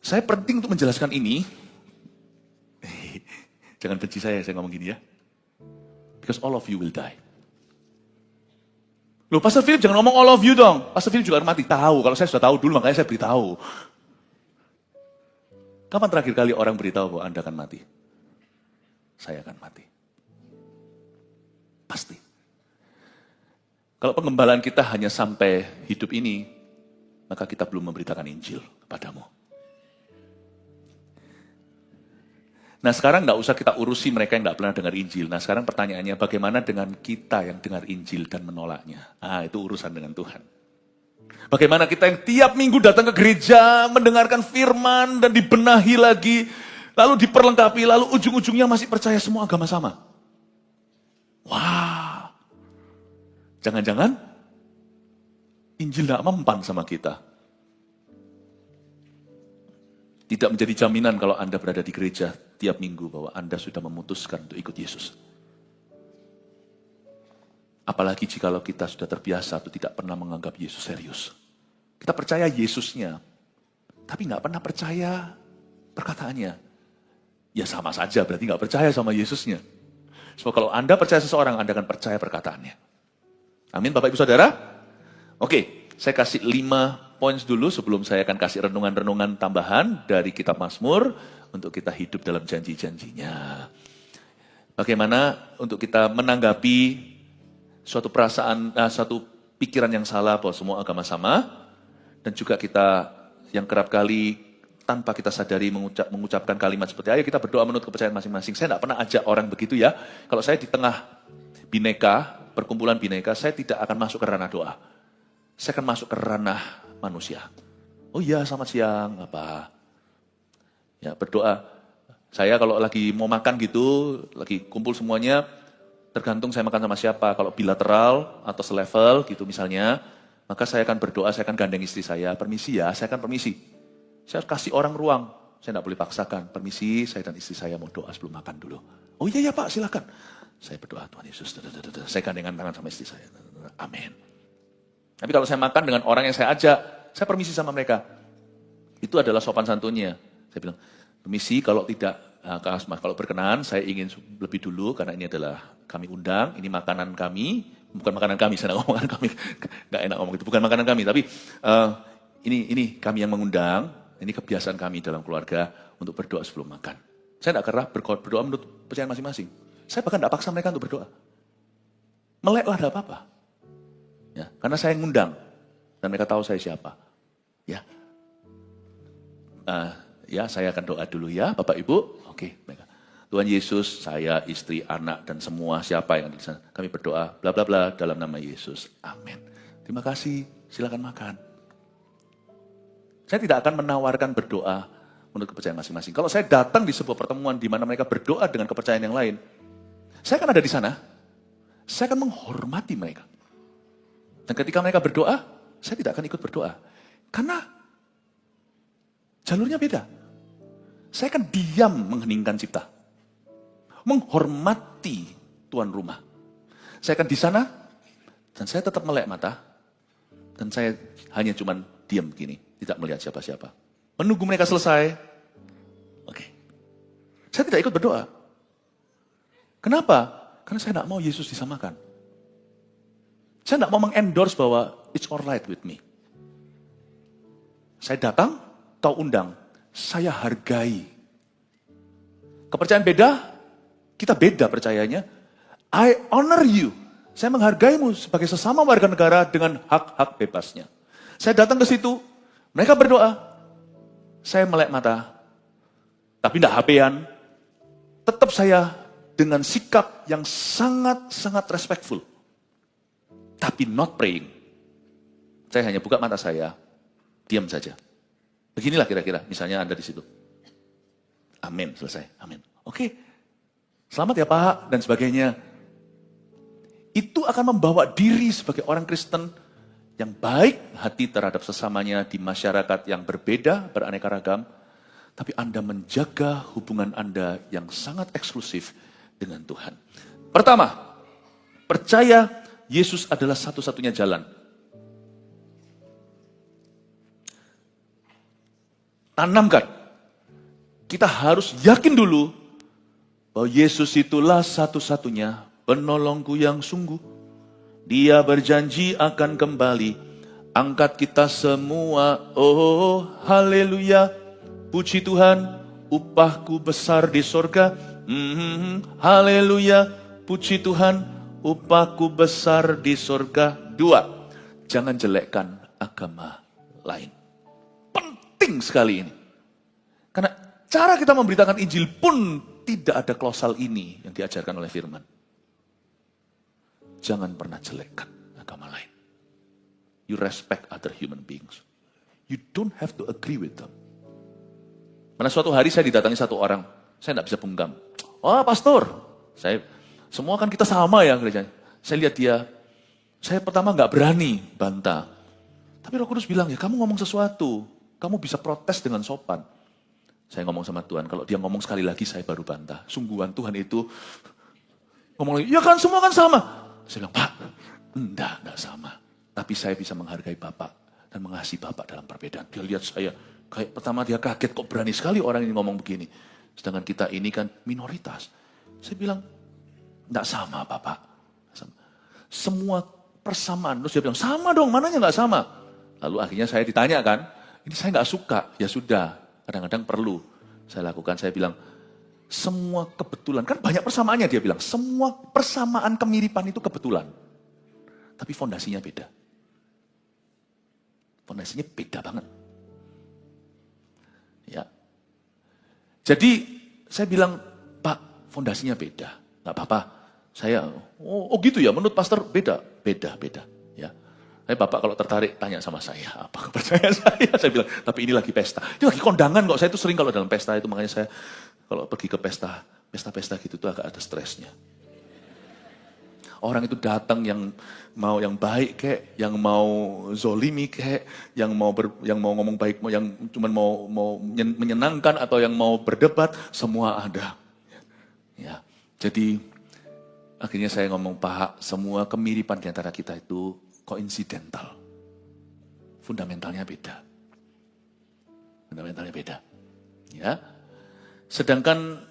Saya penting untuk menjelaskan ini. Jangan benci saya ngomong gini ya. Because all of you will die. Loh, Pastor Philip jangan ngomong all of you dong. Pastor Philip juga akan mati. Tahu, kalau saya sudah tahu dulu, makanya saya beritahu. Kapan terakhir kali orang beritahu bahwa Anda akan mati? Saya akan mati. Pasti. Kalau pengembalaan kita hanya sampai hidup ini, maka kita belum memberitakan Injil kepadamu. Nah sekarang nggak usah kita urusi mereka yang nggak pernah dengar Injil. Nah sekarang pertanyaannya bagaimana dengan kita yang dengar Injil dan menolaknya? Itu urusan dengan Tuhan. Bagaimana kita yang tiap minggu datang ke gereja, mendengarkan firman dan dibenahi lagi, lalu diperlengkapi, lalu ujung-ujungnya masih percaya semua agama sama. Wah, jangan-jangan Injil tidak mempan sama kita. Tidak menjadi jaminan kalau Anda berada di gereja tiap minggu bahwa Anda sudah memutuskan untuk ikut Yesus. Apalagi jikalau kita sudah terbiasa atau tidak pernah menganggap Yesus serius. Kita percaya Yesusnya, tapi nggak pernah percaya perkataannya. Ya sama saja, berarti nggak percaya sama Yesusnya. Sebab kalau Anda percaya seseorang, Anda akan percaya perkataannya. Amin Bapak Ibu Saudara? Oke, saya kasih 5 poin dulu sebelum saya akan kasih renungan-renungan tambahan dari kitab Mazmur untuk kita hidup dalam janji-janjinya. Bagaimana untuk kita menanggapi suatu perasaan, suatu pikiran yang salah bahwa semua agama sama, dan juga kita yang kerap kali tanpa kita sadari mengucapkan kalimat seperti, ayo kita berdoa menurut kepercayaan masing-masing. Saya tidak pernah ajak orang begitu ya. Kalau saya di tengah bineka, perkumpulan bineka, saya tidak akan masuk ke ranah doa. Saya akan masuk ke ranah manusia. Oh iya, selamat siang, apa? Ya, berdoa. Saya kalau lagi mau makan gitu, lagi kumpul semuanya, tergantung saya makan sama siapa. Kalau bilateral atau selevel gitu misalnya, maka saya akan berdoa, saya akan gandeng istri saya. Permisi ya, saya akan permisi. Saya kasih orang ruang, saya tidak boleh paksakan. Permisi, saya dan istri saya mau doa sebelum makan dulu. Oh iya ya Pak, silakan. Saya berdoa, Tuhan Yesus. Saya gandengan tangan sama istri saya. Amin. Tapi kalau saya makan dengan orang yang saya ajak, saya permisi sama mereka. Itu adalah sopan santunnya. Saya bilang, permisi kalau tidak, Kak Asma, kalau berkenan saya ingin lebih dulu karena ini adalah kami undang, ini makanan kami, bukan makanan kami, saya tidak ngomong kami, nggak enak ngomong itu, bukan makanan kami, tapi ini kami yang mengundang, ini kebiasaan kami dalam keluarga untuk berdoa sebelum makan. Saya tidak kerap berdoa menurut kepercayaan masing-masing. Saya bahkan tidak paksa mereka untuk berdoa. Meleklah tidak apa-apa. Ya, karena saya ngundang dan mereka tahu saya siapa. Ya, ya saya akan doa dulu ya, Bapak Ibu. Oke, mereka. Tuhan Yesus, saya, istri, anak dan semua siapa yang ada di sana, kami berdoa, bla bla bla dalam nama Yesus. Amin. Terima kasih. Silakan makan. Saya tidak akan menawarkan berdoa menurut kepercayaan masing-masing. Kalau saya datang di sebuah pertemuan di mana mereka berdoa dengan kepercayaan yang lain, saya akan ada di sana. Saya akan menghormati mereka. Dan ketika mereka berdoa, saya tidak akan ikut berdoa. Karena jalurnya beda. Saya akan diam mengheningkan cipta. Menghormati tuan rumah. Saya akan di sana, dan saya tetap melek mata. Dan saya hanya cuman diam begini, tidak melihat siapa-siapa. Menunggu mereka selesai. Oke. Saya tidak ikut berdoa. Kenapa? Karena saya tidak mau Yesus disamakan. Saya tidak mau mengendorse bahwa it's alright with me. Saya datang, tahu undang, saya hargai. Kepercayaan beda, kita beda percayanya. I honor you. Saya menghargaimu sebagai sesama warga negara dengan hak-hak bebasnya. Saya datang ke situ, mereka berdoa. Saya melek mata, tapi tidak HP-an. Tetap saya dengan sikap yang sangat-sangat respectful. Tapi not praying. Saya hanya buka mata saya, diam saja. Beginilah kira-kira, misalnya Anda di situ. Amin, selesai. Amin. Oke, selamat ya Pak, dan sebagainya. Itu akan membawa diri sebagai orang Kristen yang baik hati terhadap sesamanya di masyarakat yang berbeda, beraneka ragam. tapi Anda menjaga hubungan Anda yang sangat eksklusif dengan Tuhan. Pertama, percaya Yesus adalah satu-satunya jalan. Tanamkan. Kita harus yakin dulu bahwa Yesus itulah satu-satunya penolongku yang sungguh. Dia berjanji akan kembali angkat kita semua. Oh, haleluya. Puji Tuhan, upahku besar di sorga. Haleluya. Puji Tuhan, upahku besar di sorga. 2, jangan jelekkan agama lain. Penting sekali ini. Karena cara kita memberitakan Injil pun tidak ada klausal ini yang diajarkan oleh firman. Jangan pernah jelekkan agama lain. You respect other human beings. You don't have to agree with them. Karena suatu hari saya didatangi satu orang, saya tidak bisa bungkam. Wah, pastor, semua kan kita sama ya gerejanya. Saya lihat dia, saya pertama nggak berani bantah. Tapi Roh Kudus bilang, ya kamu ngomong sesuatu, kamu bisa protes dengan sopan. Saya ngomong sama Tuhan, kalau dia ngomong sekali lagi saya baru bantah. Sungguhan Tuhan itu ngomong lagi, ya kan semua kan sama. Saya bilang, Pak, enggak sama. Tapi saya bisa menghargai Bapak dan mengasihi Bapak dalam perbedaan. Dia lihat saya, kayak pertama dia kaget, kok berani sekali orang ini ngomong begini. Sedangkan kita ini kan minoritas. Saya bilang, enggak sama Bapak. Semua persamaan. Terus dia bilang, sama dong, mananya enggak sama? Lalu akhirnya saya ditanya kan, ini saya enggak suka. Ya sudah, kadang-kadang perlu saya lakukan. Saya bilang, semua kebetulan, kan banyak persamaannya dia bilang. Semua persamaan kemiripan itu kebetulan. Tapi fondasinya beda. Fondasinya beda banget. Ya. Jadi saya bilang, Pak, fondasinya beda. Nggak apa-apa. Saya, oh gitu ya, menurut pastor beda. Ya. Tapi Bapak kalau tertarik tanya sama saya, apa kepercayaan saya? Saya bilang, tapi ini lagi pesta. Ini lagi kondangan kok, saya itu sering kalau dalam pesta itu, makanya saya kalau pergi ke pesta gitu tuh agak ada stresnya. Orang itu datang yang mau yang baik kek, yang mau zolimi kek, yang mau ngomong baik, yang cuma mau menyenangkan atau yang mau berdebat, semua ada. Ya. Jadi akhirnya saya ngomong, Pak, semua kemiripan di antara kita itu koinsidental. Fundamentalnya beda. Ya. Sedangkan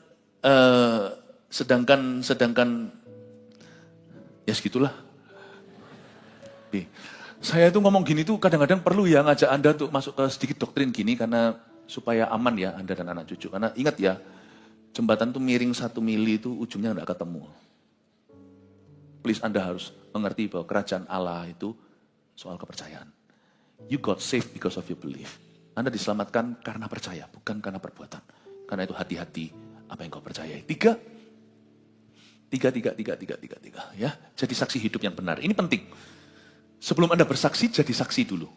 ya segitulah. Saya itu ngomong gini tuh kadang-kadang perlu ya ngajak Anda tuh masuk ke sedikit doktrin gini karena supaya aman ya Anda dan anak cucu. Karena ingat ya, jembatan tuh miring 1 mili itu ujungnya nggak ketemu. Please Anda harus mengerti bahwa kerajaan Allah itu soal kepercayaan. You got saved because of your belief. Anda diselamatkan karena percaya, bukan karena perbuatan. Karena itu hati-hati apa yang kau percayai. 3. Ya. Jadi saksi hidup yang benar. Ini penting. Sebelum Anda bersaksi, jadi saksi dulu.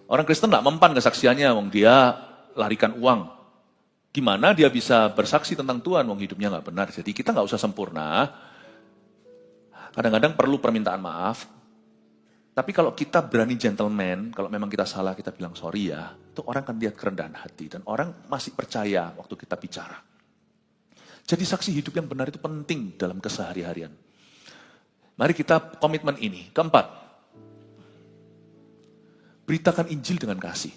Orang Kristen tidak mempan kesaksiannya, wong dia larikan uang. Gimana dia bisa bersaksi tentang Tuhan, wong hidupnya nggak benar. Jadi kita nggak usah sempurna. Kadang-kadang perlu permintaan maaf. Tapi kalau kita berani gentleman, kalau memang kita salah, kita bilang sorry ya. Itu orang akan lihat kerendahan hati. Dan orang masih percaya waktu kita bicara. Jadi saksi hidup yang benar itu penting dalam kesehari-harian. Mari kita komitmen ini. 4, beritakan Injil dengan kasih.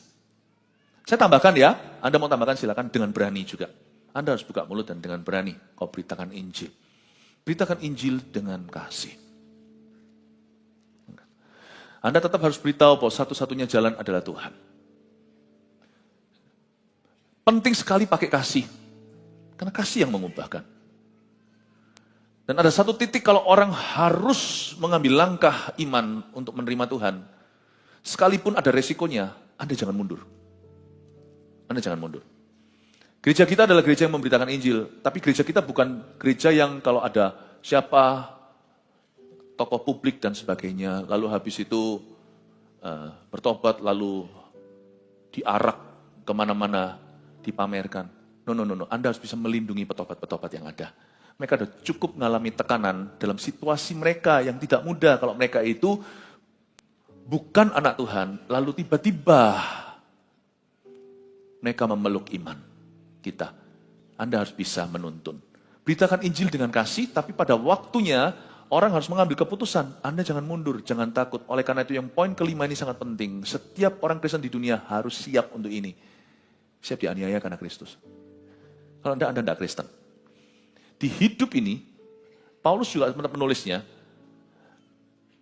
Saya tambahkan ya, Anda mau tambahkan silakan dengan berani juga. Anda harus buka mulut dan dengan berani kau beritakan Injil. Beritakan Injil dengan kasih. Anda tetap harus beritahu bahwa satu-satunya jalan adalah Tuhan. Penting sekali pakai kasih. Karena kasih yang mengubahkan. Dan ada satu titik kalau orang harus mengambil langkah iman untuk menerima Tuhan. Sekalipun ada resikonya, Anda jangan mundur. Gereja kita adalah gereja yang memberitakan Injil. Tapi gereja kita bukan gereja yang kalau ada siapa, tokoh publik dan sebagainya. Lalu habis itu bertobat, lalu diarak kemana-mana, dipamerkan. No. Anda harus bisa melindungi petobat-petobat yang ada. Mereka sudah cukup mengalami tekanan dalam situasi mereka yang tidak mudah. Kalau mereka itu bukan anak Tuhan, lalu tiba-tiba mereka memeluk iman kita. Anda harus bisa menuntun. Beritakan Injil dengan kasih, tapi pada waktunya orang harus mengambil keputusan. Anda jangan mundur, jangan takut. Oleh karena itu yang poin kelima ini sangat penting. Setiap orang Kristen di dunia harus siap untuk ini. Siap dianiaya karena Kristus. Kalau Anda tidak Kristen. Di hidup ini, Paulus juga menulisnya,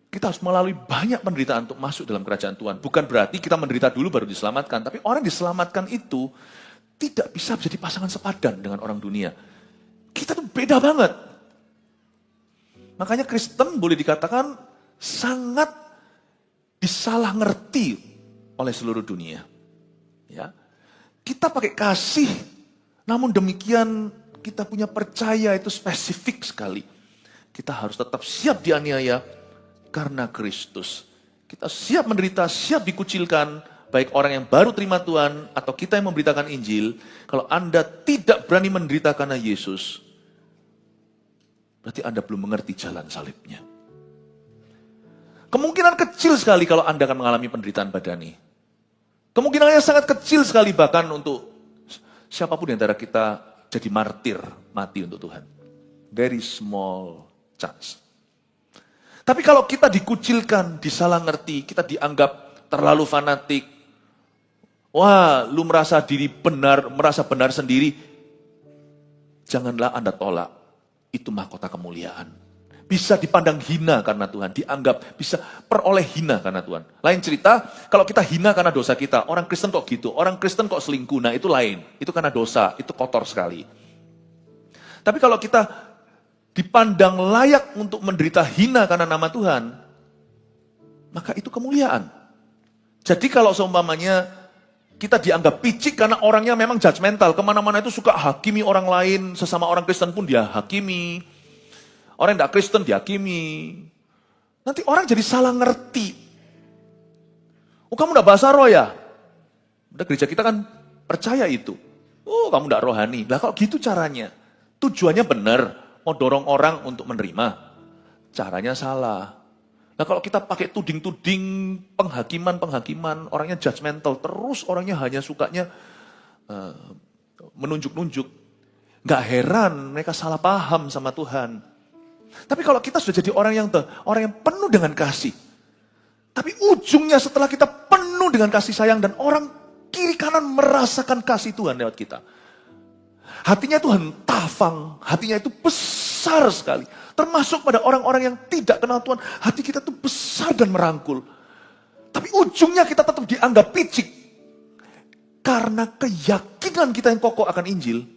kita harus melalui banyak penderitaan untuk masuk dalam kerajaan Tuhan. Bukan berarti kita menderita dulu baru diselamatkan. Tapi orang diselamatkan itu tidak bisa menjadi pasangan sepadan dengan orang dunia. Kita tuh beda banget. Makanya Kristen boleh dikatakan sangat disalah ngerti oleh seluruh dunia. Ya, kita pakai kasih, namun demikian kita punya percaya itu spesifik sekali. Kita harus tetap siap dianiaya karena Kristus. Kita siap menderita, siap dikucilkan, baik orang yang baru terima Tuhan atau kita yang memberitakan Injil. Kalau Anda tidak berani menderita karena Yesus, berarti Anda belum mengerti jalan salibnya. Kemungkinan kecil sekali kalau Anda akan mengalami penderitaan badani. Kemungkinannya sangat kecil sekali bahkan untuk siapapun di antara kita jadi martir, mati untuk Tuhan. Very small chance. Tapi kalau kita dikucilkan, disalah ngerti, kita dianggap terlalu fanatik. Wah, lu merasa diri benar, merasa benar sendiri. Janganlah Anda tolak. Itu mahkota kemuliaan. Bisa dipandang hina karena Tuhan. Dianggap bisa peroleh hina karena Tuhan. Lain cerita, kalau kita hina karena dosa kita. Orang Kristen kok gitu, orang Kristen kok selingkuh. Nah itu lain, itu karena dosa, itu kotor sekali. Tapi kalau kita dipandang layak untuk menderita hina karena nama Tuhan, maka itu kemuliaan. Jadi kalau seumpamanya kita dianggap picik karena orangnya memang judgmental, kemana-mana itu suka hakimi orang lain, sesama orang Kristen pun dia hakimi, orang yang tidak Kristen dihakimi. Nanti orang jadi salah ngerti. Oh kamu tidak bahasa roh ya? Udah gereja kita kan percaya itu. Oh kamu tidak rohani. Lah kalau gitu caranya, tujuannya benar, mau dorong orang untuk menerima. Caranya salah. Nah kalau kita pakai tuding-tuding, penghakiman, orangnya judgmental, terus orangnya hanya sukanya menunjuk-nunjuk. Gak heran mereka salah paham sama Tuhan. Tapi kalau kita sudah jadi orang yang penuh dengan kasih. Tapi ujungnya setelah kita penuh dengan kasih sayang dan orang kiri kanan merasakan kasih Tuhan lewat kita. Hatinya itu hentafang, hatinya itu besar sekali. Termasuk pada orang-orang yang tidak kenal Tuhan, hati kita itu besar dan merangkul. Tapi ujungnya kita tetap dianggap picik. Karena keyakinan kita yang kokoh akan Injil.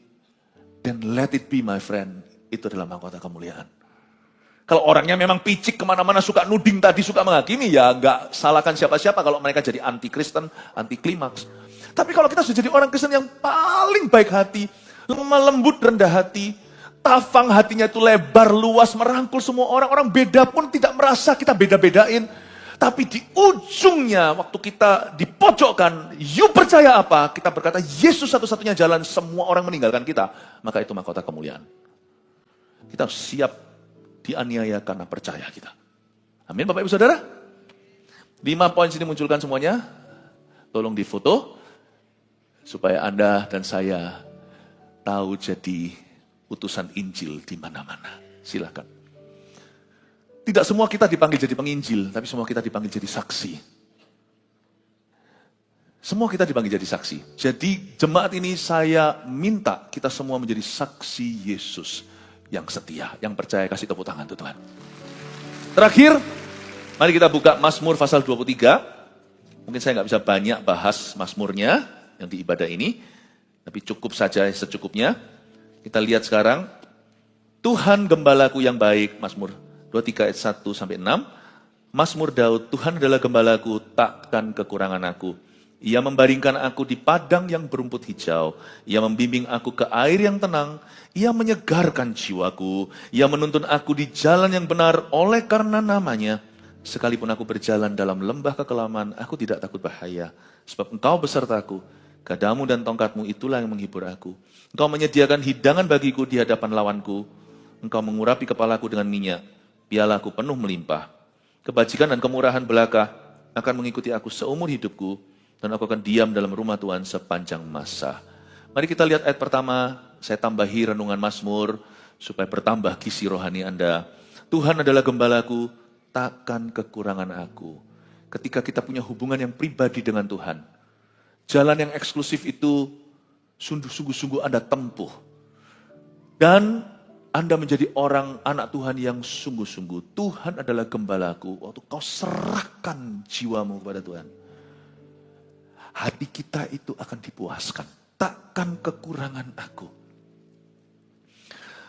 Then let it be my friend, itu adalah mahkota kemuliaan. Kalau orangnya memang picik kemana-mana, suka nuding tadi, suka menghakimi, ya nggak salahkan siapa-siapa kalau mereka jadi anti-Kristen, anti-klimaks. Tapi kalau kita sudah jadi orang Kristen yang paling baik hati, lemah lembut, rendah hati, tafang hatinya itu lebar, luas, merangkul semua orang. Orang beda pun tidak merasa kita beda-bedain. Tapi di ujungnya, waktu kita dipojokkan, you percaya apa? Kita berkata, Yesus satu-satunya jalan, semua orang meninggalkan kita. Maka itu mahkota kemuliaan. Kita siap dianiaya karena percaya kita. Amin Bapak Ibu Saudara. 5 poin sini munculkan semuanya. Tolong difoto. Supaya Anda dan saya tahu jadi utusan Injil di mana-mana. Silakan. Tidak semua kita dipanggil jadi penginjil, tapi semua kita dipanggil jadi saksi. Semua kita dipanggil jadi saksi. Jadi jemaat ini saya minta kita semua menjadi saksi Yesus yang setia, yang percaya. Kasih tepuk tangan untuk Tuhan. Terakhir, mari kita buka Mazmur pasal 23. Mungkin saya nggak bisa banyak bahas Mazmurnya yang di ibadah ini, tapi cukup saja secukupnya. Kita lihat sekarang, Tuhan gembalaku yang baik, Mazmur 23 ayat 1-6. Mazmur Daud, Tuhan adalah gembalaku, takkan kekurangan aku. Ia membaringkan aku di padang yang berumput hijau. Ia membimbing aku ke air yang tenang. Ia menyegarkan jiwaku. Ia menuntun aku di jalan yang benar oleh karena namanya. Sekalipun aku berjalan dalam lembah kekelaman, aku tidak takut bahaya. Sebab engkau besertaku. Gadamu dan tongkatmu itulah yang menghibur aku. Engkau menyediakan hidangan bagiku di hadapan lawanku. Engkau mengurapi kepalaku dengan minyak. Pialaku penuh melimpah. Kebajikan dan kemurahan belaka akan mengikuti aku seumur hidupku. dan aku akan diam dalam rumah Tuhan sepanjang masa. Mari kita lihat ayat pertama, saya tambahi renungan Mazmur, supaya bertambah gizi rohani Anda. Tuhan adalah gembalaku, takkan kekurangan aku. Ketika kita punya hubungan yang pribadi dengan Tuhan, jalan yang eksklusif itu sungguh-sungguh Anda tempuh. Dan Anda menjadi orang anak Tuhan yang sungguh-sungguh. Tuhan adalah gembalaku, waktu kau serahkan jiwamu kepada Tuhan, hati kita itu akan dipuaskan. Takkan kekurangan aku.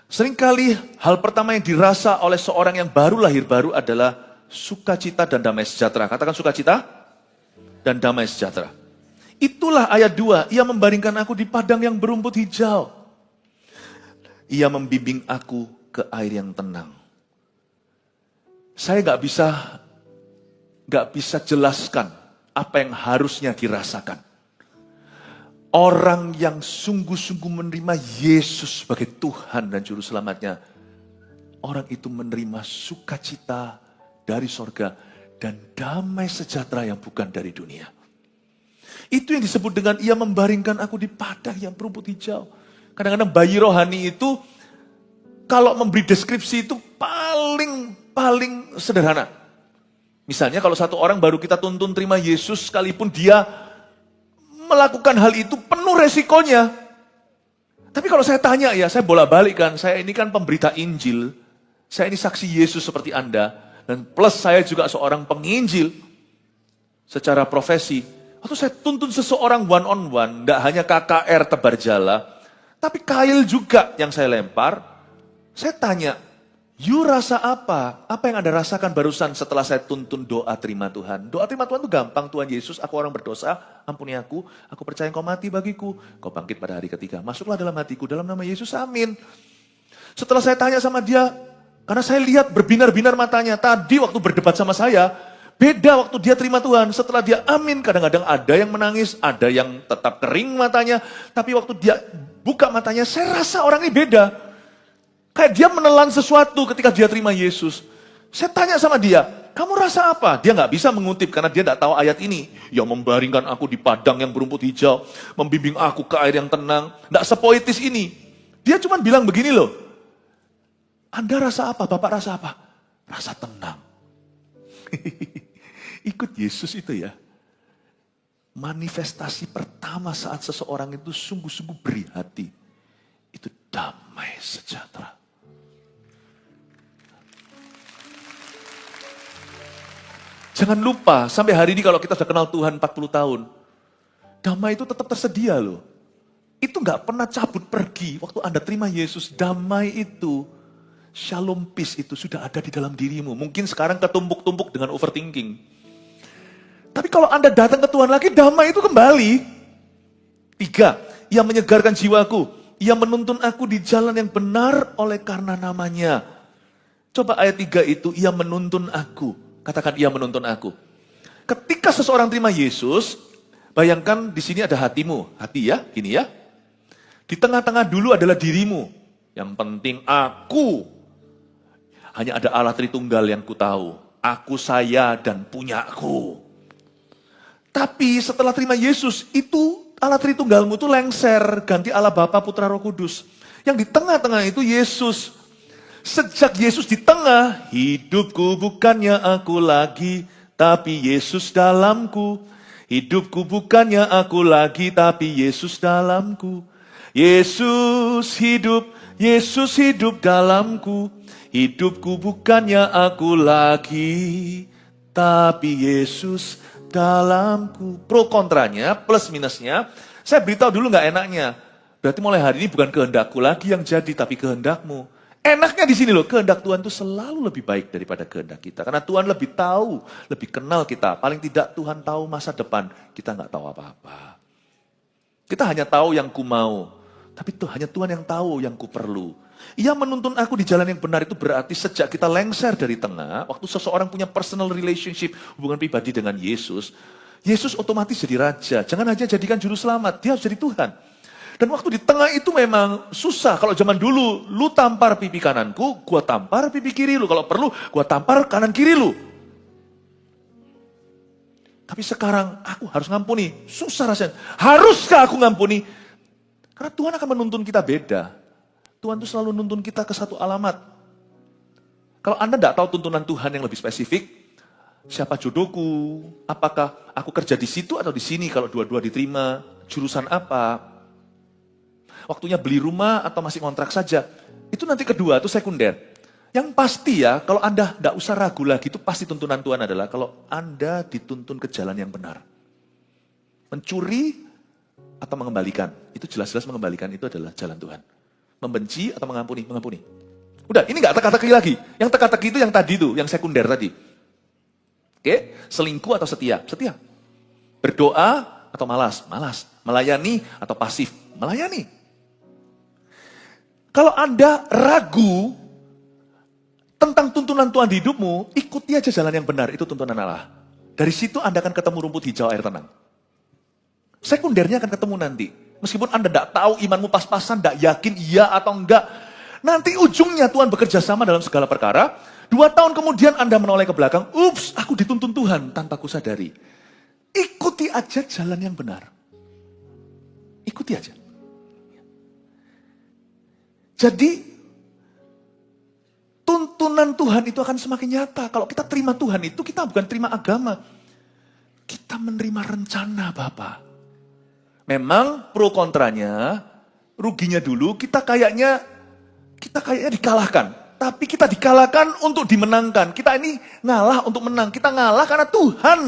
Seringkali hal pertama yang dirasa oleh seorang yang baru lahir baru adalah sukacita dan damai sejahtera. Katakan sukacita dan damai sejahtera. Itulah ayat 2. Ia membaringkan aku di padang yang berumput hijau. Ia membimbing aku ke air yang tenang. Saya gak bisa jelaskan apa yang harusnya dirasakan. Orang yang sungguh-sungguh menerima Yesus sebagai Tuhan dan Juru Selamatnya, orang itu menerima sukacita dari sorga dan damai sejahtera yang bukan dari dunia. Itu yang disebut dengan ia membaringkan aku di padang yang berumput hijau. Kadang-kadang bayi rohani itu kalau memberi deskripsi itu paling sederhana. Misalnya kalau satu orang baru kita tuntun terima Yesus, sekalipun dia melakukan hal itu penuh resikonya. Tapi kalau saya tanya ya, saya bolak-balik kan, saya ini kan pemberita Injil, saya ini saksi Yesus seperti Anda, dan plus saya juga seorang penginjil secara profesi. Waktu saya tuntun seseorang one on one, tidak hanya KKR tebar jala, tapi kail juga yang saya lempar, saya tanya, you rasa apa? Apa yang Anda rasakan barusan setelah saya tuntun doa terima Tuhan? Doa terima Tuhan itu gampang. Tuhan Yesus, aku orang berdosa, ampuni aku percaya Engkau mati bagiku, Kau bangkit pada hari ketiga. Masuklah dalam hatiku, dalam nama Yesus, amin. Setelah saya tanya sama dia, karena saya lihat berbinar-binar matanya, tadi waktu berdebat sama saya, beda waktu dia terima Tuhan. Setelah dia amin, kadang-kadang ada yang menangis, ada yang tetap kering matanya, tapi waktu dia buka matanya, saya rasa orang ini beda. Kayak dia menelan sesuatu ketika dia terima Yesus. Saya tanya sama dia, kamu rasa apa? Dia nggak bisa mengutip karena dia nggak tahu ayat ini. Yang membaringkan aku di padang yang berumput hijau, membimbing aku ke air yang tenang. Nggak sepoetis ini. Dia cuma bilang begini loh. Anda rasa apa? Bapak rasa apa? Rasa tenang. Ikut Yesus itu ya. Manifestasi pertama saat seseorang itu sungguh-sungguh beri hati. Itu damai sejahtera. Jangan lupa, sampai hari ini kalau kita sudah kenal Tuhan 40 tahun, damai itu tetap tersedia loh. Itu gak pernah cabut pergi. Waktu Anda terima Yesus, damai itu, shalom peace itu sudah ada di dalam dirimu. Mungkin sekarang ketumpuk-tumpuk dengan overthinking. Tapi kalau Anda datang ke Tuhan lagi, damai itu kembali. 3, ia menyegarkan jiwaku. Ia menuntun aku di jalan yang benar oleh karena namanya. Coba ayat 3 itu, ia menuntun aku. Katakan ia menuntun aku. Ketika seseorang terima Yesus, bayangkan di sini ada hatimu. Hati ya, gini ya. Di tengah-tengah dulu adalah dirimu. Yang penting aku. Hanya ada Allah Tritunggal yang ku tahu. Aku, saya, dan punyaku. Tapi setelah terima Yesus, itu Allah Tritunggalmu itu lengser. Ganti Allah Bapa, Putra, Roh Kudus. Yang di tengah-tengah itu Yesus. Sejak Yesus di tengah, hidupku bukannya aku lagi, tapi Yesus dalamku. Hidupku bukannya aku lagi, tapi Yesus dalamku. Yesus hidup dalamku. Hidupku bukannya aku lagi, tapi Yesus dalamku. Pro kontranya, plus minusnya, saya beritahu dulu gak enaknya. Berarti mulai hari ini bukan kehendakku lagi yang jadi, tapi kehendakmu. Enaknya di sini loh, kehendak Tuhan itu selalu lebih baik daripada kehendak kita. Karena Tuhan lebih tahu, lebih kenal kita. Paling tidak Tuhan tahu masa depan, kita nggak tahu apa-apa. Kita hanya tahu yang ku mau, tapi itu hanya Tuhan yang tahu yang ku perlu. Ia menuntun aku di jalan yang benar itu berarti sejak kita lengser dari tengah, waktu seseorang punya personal relationship, hubungan pribadi dengan Yesus, Yesus otomatis jadi raja. Jangan aja jadikan juru selamat, dia harus jadi Tuhan. Dan waktu di tengah itu memang susah. Kalau zaman dulu, lu tampar pipi kananku, gua tampar pipi kiri lu. Kalau perlu, gua tampar kanan kiri lu. Tapi sekarang aku harus ngampuni. Susah rasanya. Haruskah aku ngampuni? Karena Tuhan akan menuntun kita beda. Tuhan tuh selalu nuntun kita ke satu alamat. Kalau Anda tidak tahu tuntunan Tuhan yang lebih spesifik, siapa jodohku, apakah aku kerja di situ atau di sini kalau dua-dua diterima, jurusan apa, waktunya beli rumah atau masih kontrak saja, itu nanti kedua, itu sekunder. Yang pasti ya, kalau Anda tidak usah ragu lagi, itu pasti tuntunan Tuhan adalah kalau Anda dituntun ke jalan yang benar. Mencuri atau mengembalikan, itu jelas-jelas mengembalikan, itu adalah jalan Tuhan. Membenci atau mengampuni, mengampuni. Udah, ini nggak teka-teki lagi. Yang teka-teki itu yang tadi tuh, yang sekunder tadi. Oke, selingkuh atau setia? Setia. Berdoa atau malas? Malas. Melayani atau pasif? Melayani. Kalau Anda ragu tentang tuntunan Tuhan di hidupmu, ikuti aja jalan yang benar, itu tuntunan Allah. Dari situ Anda akan ketemu rumput hijau air tenang. Sekundernya akan ketemu nanti. Meskipun Anda tidak tahu imanmu pas-pasan, tidak yakin iya atau enggak. Nanti ujungnya Tuhan bekerja sama dalam segala perkara. 2 tahun kemudian Anda menoleh ke belakang. Ups, aku dituntun Tuhan tanpa ku sadari. Ikuti aja jalan yang benar. Ikuti aja. Jadi, tuntunan Tuhan itu akan semakin nyata. Kalau kita terima Tuhan itu, kita bukan terima agama. Kita menerima rencana Bapa. Memang pro kontranya, ruginya dulu kita kayaknya dikalahkan. Tapi kita dikalahkan untuk dimenangkan. Kita ini ngalah untuk menang. Kita ngalah karena Tuhan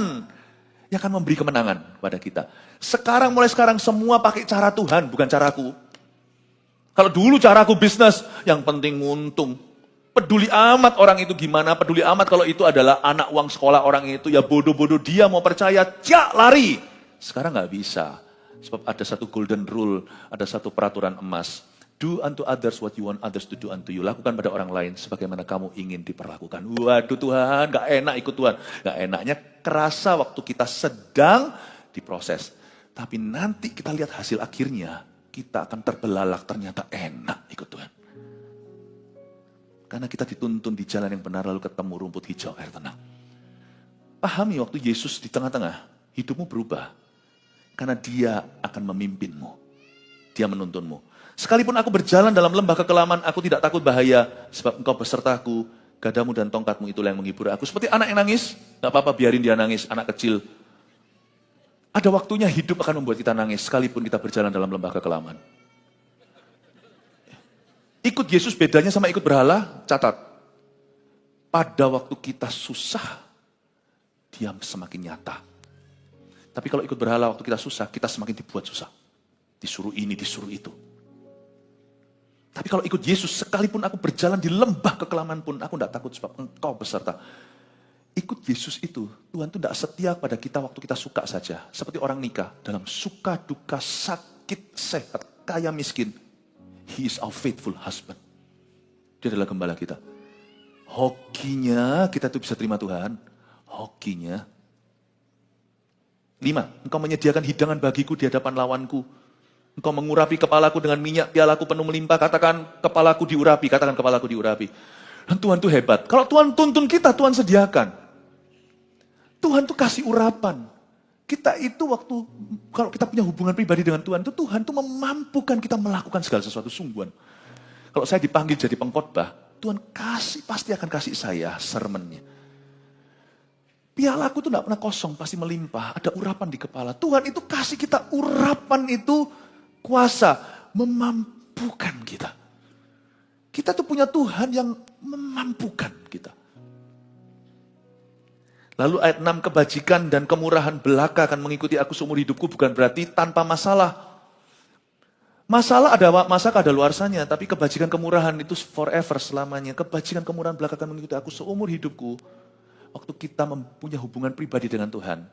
yang akan memberi kemenangan pada kita. Mulai sekarang semua pakai cara Tuhan, bukan caraku. Kalau dulu caraku bisnis, yang penting untung. Peduli amat orang itu gimana, peduli amat kalau itu adalah anak uang sekolah orang itu, ya bodoh-bodoh dia mau percaya, lari. Sekarang nggak bisa. Sebab ada satu golden rule, ada satu peraturan emas. Do unto others what you want others to do unto you. Lakukan pada orang lain sebagaimana kamu ingin diperlakukan. Waduh Tuhan, gak enak ikut Tuhan. Gak enaknya kerasa waktu kita sedang diproses. Tapi nanti kita lihat hasil akhirnya, kita akan terbelalak ternyata enak ikut Tuhan. Karena kita dituntun di jalan yang benar lalu ketemu rumput hijau air tenang. Pahami waktu Yesus di tengah-tengah, hidupmu berubah. Karena dia akan memimpinmu. Dia menuntunmu. Sekalipun aku berjalan dalam lembah kekelaman, aku tidak takut bahaya. Sebab engkau besertaku, gadamu dan tongkatmu itulah yang menghibur aku. Seperti anak yang nangis, gak apa-apa biarin dia nangis, anak kecil. Ada waktunya hidup akan membuat kita nangis, sekalipun kita berjalan dalam lembah kekelaman. Ikut Yesus bedanya sama ikut berhala, catat. Pada waktu kita susah, dia semakin nyata. Tapi kalau ikut berhala waktu kita susah, kita semakin dibuat susah. Disuruh ini, disuruh itu. Tapi kalau ikut Yesus, sekalipun aku berjalan di lembah kekelaman pun, aku tidak takut sebab engkau beserta. Ikut Yesus itu, Tuhan itu tidak setia pada kita waktu kita suka saja. Seperti orang nikah, dalam suka, duka, sakit, sehat, kaya, miskin. He is our faithful husband. Dia adalah gembala kita. Hokinya kita tuh bisa terima Tuhan. Hokinya. 5. Engkau menyediakan hidangan bagiku di hadapan lawanku. Engkau mengurapi kepalaku dengan minyak, pialaku penuh melimpah. Katakan kepalaku diurapi, katakan kepalaku diurapi. Dan Tuhan tuh hebat. Kalau Tuhan tuntun kita, Tuhan sediakan. Tuhan tuh kasih urapan. Kita itu kalau kita punya hubungan pribadi dengan Tuhan tuh memampukan kita melakukan segala sesuatu sungguhan. Kalau saya dipanggil jadi pengkhotbah, Tuhan pasti akan kasih saya sermonnya. Pialaku tuh tidak pernah kosong, pasti melimpah. Ada urapan di kepala. Tuhan itu kasih kita urapan itu kuasa. Memampukan kita. Kita tuh punya Tuhan yang memampukan kita. Lalu ayat 6, kebajikan dan kemurahan belaka akan mengikuti aku seumur hidupku. Bukan berarti tanpa masalah. Masalah ada masa kadaluarsanya, tapi kebajikan kemurahan itu forever selamanya. Kebajikan kemurahan belaka akan mengikuti aku seumur hidupku. Waktu kita mempunyai hubungan pribadi dengan Tuhan,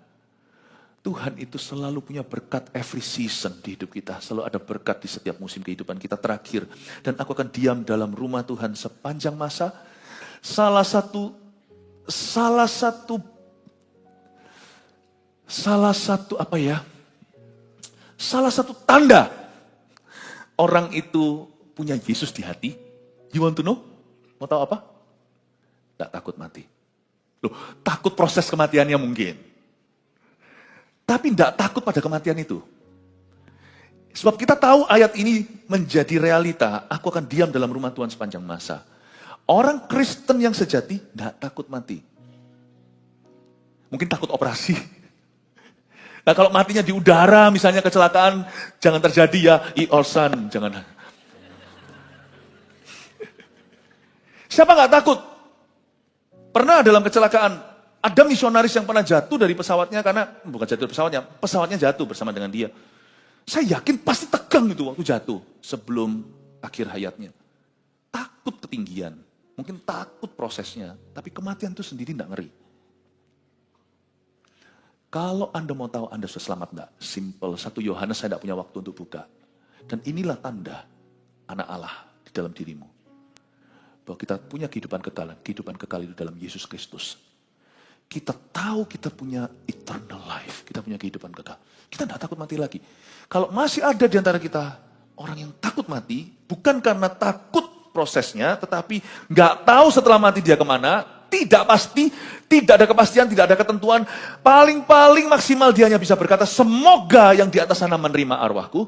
Tuhan itu selalu punya berkat every season di hidup kita. Selalu ada berkat di setiap musim kehidupan kita terakhir. Dan aku akan diam dalam rumah Tuhan sepanjang masa. Salah satu tanda orang itu punya Yesus di hati. You want to know? Mau tahu apa? Tak takut mati. Loh, takut proses kematiannya mungkin. tapi tidak takut pada kematian itu. Sebab kita tahu ayat ini menjadi realita, aku akan diam dalam rumah Tuhan sepanjang masa. Orang Kristen yang sejati tidak takut mati. Mungkin takut operasi. Nah kalau matinya di udara, misalnya kecelakaan, jangan terjadi ya, Olsan, jangan. Siapa nggak takut? Pernah dalam kecelakaan, ada misionaris yang pernah jatuh dari pesawatnya karena, bukan jatuh dari pesawatnya, pesawatnya jatuh bersama dengan dia. Saya yakin pasti tegang itu waktu jatuh sebelum akhir hayatnya. Takut ketinggian, mungkin takut prosesnya, tapi kematian itu sendiri tidak ngeri. Kalau Anda mau tahu Anda sudah selamat enggak? Simple, 1 Yohanes saya tidak punya waktu untuk buka. Dan inilah tanda anak Allah di dalam dirimu. Bahwa kita punya kehidupan kekal itu dalam Yesus Kristus. Kita tahu kita punya eternal life, kita punya kehidupan kekal. Kita tidak takut mati lagi. Kalau masih ada di antara kita orang yang takut mati, bukan karena takut prosesnya, tetapi nggak tahu setelah mati dia kemana, tidak pasti, tidak ada kepastian, tidak ada ketentuan. Paling-paling maksimal dia hanya bisa berkata, semoga yang di atas sana menerima arwahku,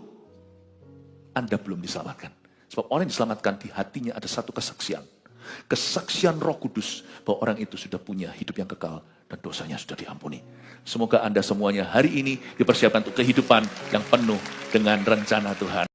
Anda belum diselamatkan. Sebab orang yang diselamatkan di hatinya ada satu kesaksian. Kesaksian Roh Kudus bahwa orang itu sudah punya hidup yang kekal dan dosanya sudah diampuni. Semoga Anda semuanya hari ini dipersiapkan untuk kehidupan yang penuh dengan rencana Tuhan.